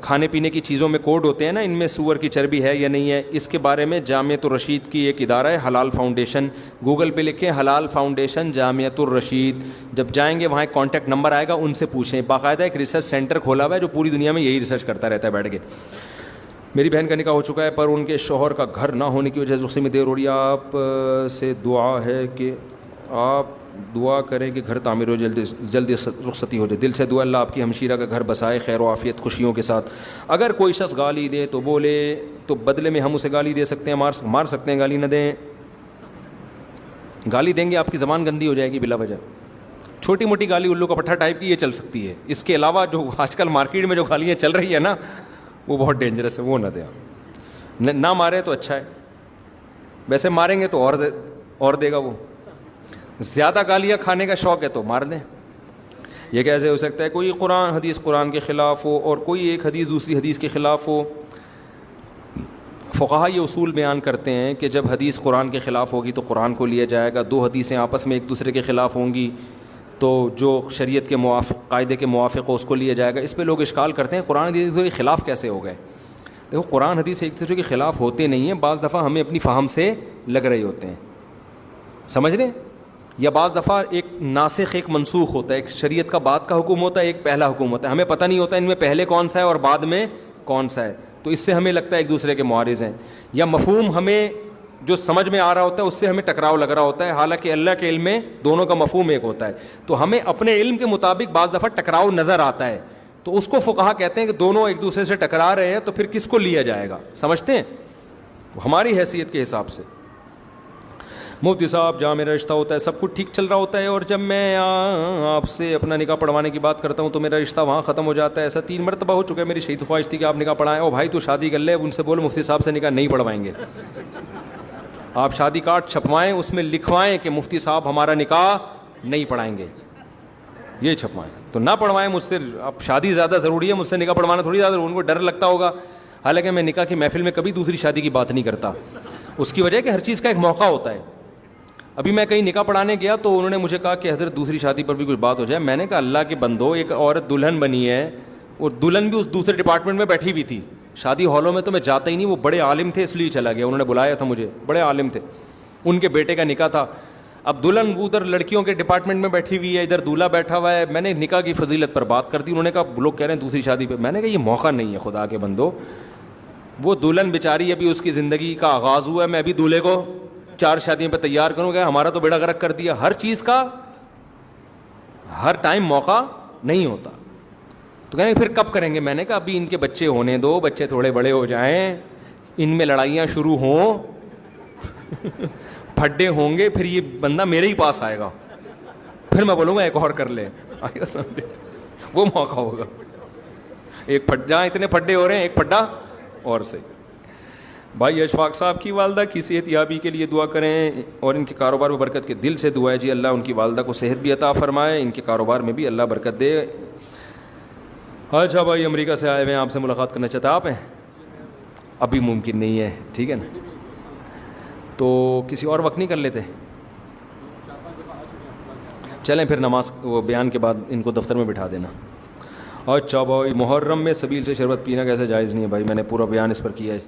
کھانے پینے کی چیزوں میں کوڈ ہوتے ہیں نا, ان میں سور کی چربی ہے یا نہیں ہے, اس کے بارے میں جامعۃ الرشید کی ایک ادارہ ہے حلال فاؤنڈیشن, گوگل پہ لکھیں حلال فاؤنڈیشن جامعۃ الرشید, جب جائیں گے وہاں ایک کانٹیکٹ نمبر آئے گا, ان سے پوچھیں. باقاعدہ ایک ریسرچ سینٹر کھولا ہوا ہے جو پوری دنیا میں یہی ریسرچ کرتا رہتا ہے بیٹھ کے. میری بہن کا نکاح ہو چکا ہے پر ان کے شوہر کا گھر نہ ہونے کی وجہ سے رخصتی میں دیر ہو رہی ہے. آپ سے دعا ہے کہ آپ دعا کریں کہ گھر تعمیر ہو, جلدی رخصتی ہو جائے. دل سے دعا اللہ آپ کی ہمشیرہ کا گھر بسائے خیر و عافیت خوشیوں کے ساتھ. اگر کوئی شخص گالی دے تو بولے تو بدلے میں ہم اسے گالی دے سکتے ہیں, مار سکتے ہیں, گالی نہ دیں. گالی دیں گے آپ کی زبان گندی ہو جائے گی بلا وجہ. چھوٹی موٹی گالی الو کا پٹھا ٹائپ کی یہ چل سکتی ہے, اس کے علاوہ جو آج کل مارکیٹ میں جو گالیاں چل رہی ہیں نا وہ بہت ڈینجرس ہے, وہ نہ دیں. نہ مارے تو اچھا ہے, ویسے ماریں گے تو اور دے گا وہ. زیادہ گالیاں کھانے کا شوق ہے تو مار دیں. یہ کیسے ہو سکتا ہے کوئی قرآن حدیث قرآن کے خلاف ہو اور کوئی ایک حدیث دوسری حدیث کے خلاف ہو؟ فقہا یہ اصول بیان کرتے ہیں کہ جب حدیث قرآن کے خلاف ہوگی تو قرآن کو لیا جائے گا, 2 حدیثیں آپس میں ایک دوسرے کے خلاف ہوں گی تو جو شریعت کے موافق قاعدے کے موافق ہو اس کو لیا جائے گا. اس پہ لوگ اشکال کرتے ہیں قرآن حدیث کے خلاف کیسے ہو گئے. دیکھو قرآن حدیث ایک دوسرے کے خلاف ہوتے نہیں ہیں, بعض دفعہ ہمیں اپنی فہم سے لگ رہے ہوتے ہیں, سمجھ رہے ہیں, یا بعض دفعہ ایک ناسخ ایک منسوخ ہوتا ہے, ایک شریعت کا بعد کا حکم ہوتا ہے, ایک پہلا حکم ہوتا ہے, ہمیں پتہ نہیں ہوتا ان میں پہلے کون سا ہے اور بعد میں کون سا ہے, تو اس سے ہمیں لگتا ہے ایک دوسرے کے معارض ہیں. یا مفہوم ہمیں جو سمجھ میں آ رہا ہوتا ہے اس سے ہمیں ٹکراؤ لگ رہا ہوتا ہے, حالانکہ اللہ کے علم میں دونوں کا مفہوم ایک ہوتا ہے. تو ہمیں اپنے علم کے مطابق بعض دفعہ ٹکراؤ نظر آتا ہے, تو اس کو فقہا کہتے ہیں کہ دونوں ایک دوسرے سے ٹکرا رہے ہیں تو پھر کس کو لیا جائے گا, سمجھتے ہیں, ہماری حیثیت کے حساب سے. مفتی صاحب جہاں میرا رشتہ ہوتا ہے سب کچھ ٹھیک چل رہا ہوتا ہے, اور جب میں آپ سے اپنا نکاح پڑھوانے کی بات کرتا ہوں تو میرا رشتہ وہاں ختم ہو جاتا ہے. ایسا 3 مرتبہ ہو چکا ہے. میری شدید خواہش تھی کہ آپ نکاح پڑھائیں. او بھائی تو شادی کر لے, ان سے بولو مفتی صاحب سے نکاح نہیں پڑھوائیں گے. آپ شادی کارڈ چھپوائیں, اس میں لکھوائیں کہ مفتی صاحب ہمارا نکاح نہیں پڑھائیں گے, یہ چھپوائیں, تو نہ پڑھوائیں مجھ سے. اب شادی زیادہ ضروری ہے, مجھ سے نکاح پڑھوانا تھوڑی زیادہ, ان کو ڈر لگتا ہوگا. حالانکہ میں نکاح کی محفل میں کبھی دوسری شادی کی بات نہیں کرتا. اس کی وجہ کہ ہر چیز کا ایک موقع ہوتا ہے. ابھی میں کہیں نکاح پڑھانے گیا تو انہوں نے مجھے کہا کہ حضرت دوسری شادی پر بھی کچھ بات ہو جائے. میں نے کہا اللہ کے بندو, ایک عورت دلہن بنی ہے اور دلہن بھی اس دوسرے ڈپارٹمنٹ میں بیٹھی ہوئی تھی, شادی ہالوں میں تو میں جاتا ہی نہیں, وہ بڑے عالم تھے اس لیے چلا گیا, انہوں نے بلایا تھا مجھے, بڑے عالم تھے, ان کے بیٹے کا نکاح تھا. اب دلہن ادھر لڑکیوں کے ڈپارٹمنٹ میں بیٹھی ہوئی ہے, ادھر دولہا بیٹھا ہوا ہے. میں نے نکاح کی فضیلت پر بات کر دی, انہوں نے کہا لوگ کہہ رہے ہیں دوسری شادی پہ. میں نے کہا یہ موقع نہیں ہے خدا کے بندو, وہ دلہن بیچاری ابھی اس کی زندگی کا آغاز ہوا ہے, میں ابھی دولہے کو 4 شادیوں پہ تیار کروں گا, ہمارا تو بیڑا غرق کر دیا. ہر چیز کا ہر ٹائم موقع نہیں ہوتا. تو کہیں پھر کب کریں گے؟ میں نے کہا ابھی ان کے بچے ہونے دو, بچے تھوڑے بڑے ہو جائیں, ان میں لڑائیاں شروع ہوں, پھڈے ہوں گے, پھر یہ بندہ میرے ہی پاس آئے گا, پھر میں بولوں گا ایک اور کر لیں, وہ موقع ہوگا. ایک جہاں اتنے پھڈے ہو رہے ہیں ایک پھڈا اور سے. بھائی اشفاق صاحب کی والدہ کی صحت یابی کے لیے دعا کریں اور ان کے کاروبار میں برکت کے دل سے دعا ہے جی, اللہ ان کی والدہ کو صحت بھی عطا فرمائے, ان کے کاروبار میں بھی اللہ برکت دے. اچھا بھائی امریکہ سے آئے ہوئے ہیں, آپ سے ملاقات کرنا چاہتے ہیں, آپ ہیں؟ ابھی ممکن نہیں ہے, ٹھیک ہے نا, تو کسی اور وقت نہیں کر لیتے؟ چلیں پھر نماز وہ بیان کے بعد ان کو دفتر میں بٹھا دینا. اچھا بھائی محرم میں سبیل سے شربت پینا کیسے جائز نہیں ہے؟ بھائی میں نے پورا بیان اس پر کیا ہے.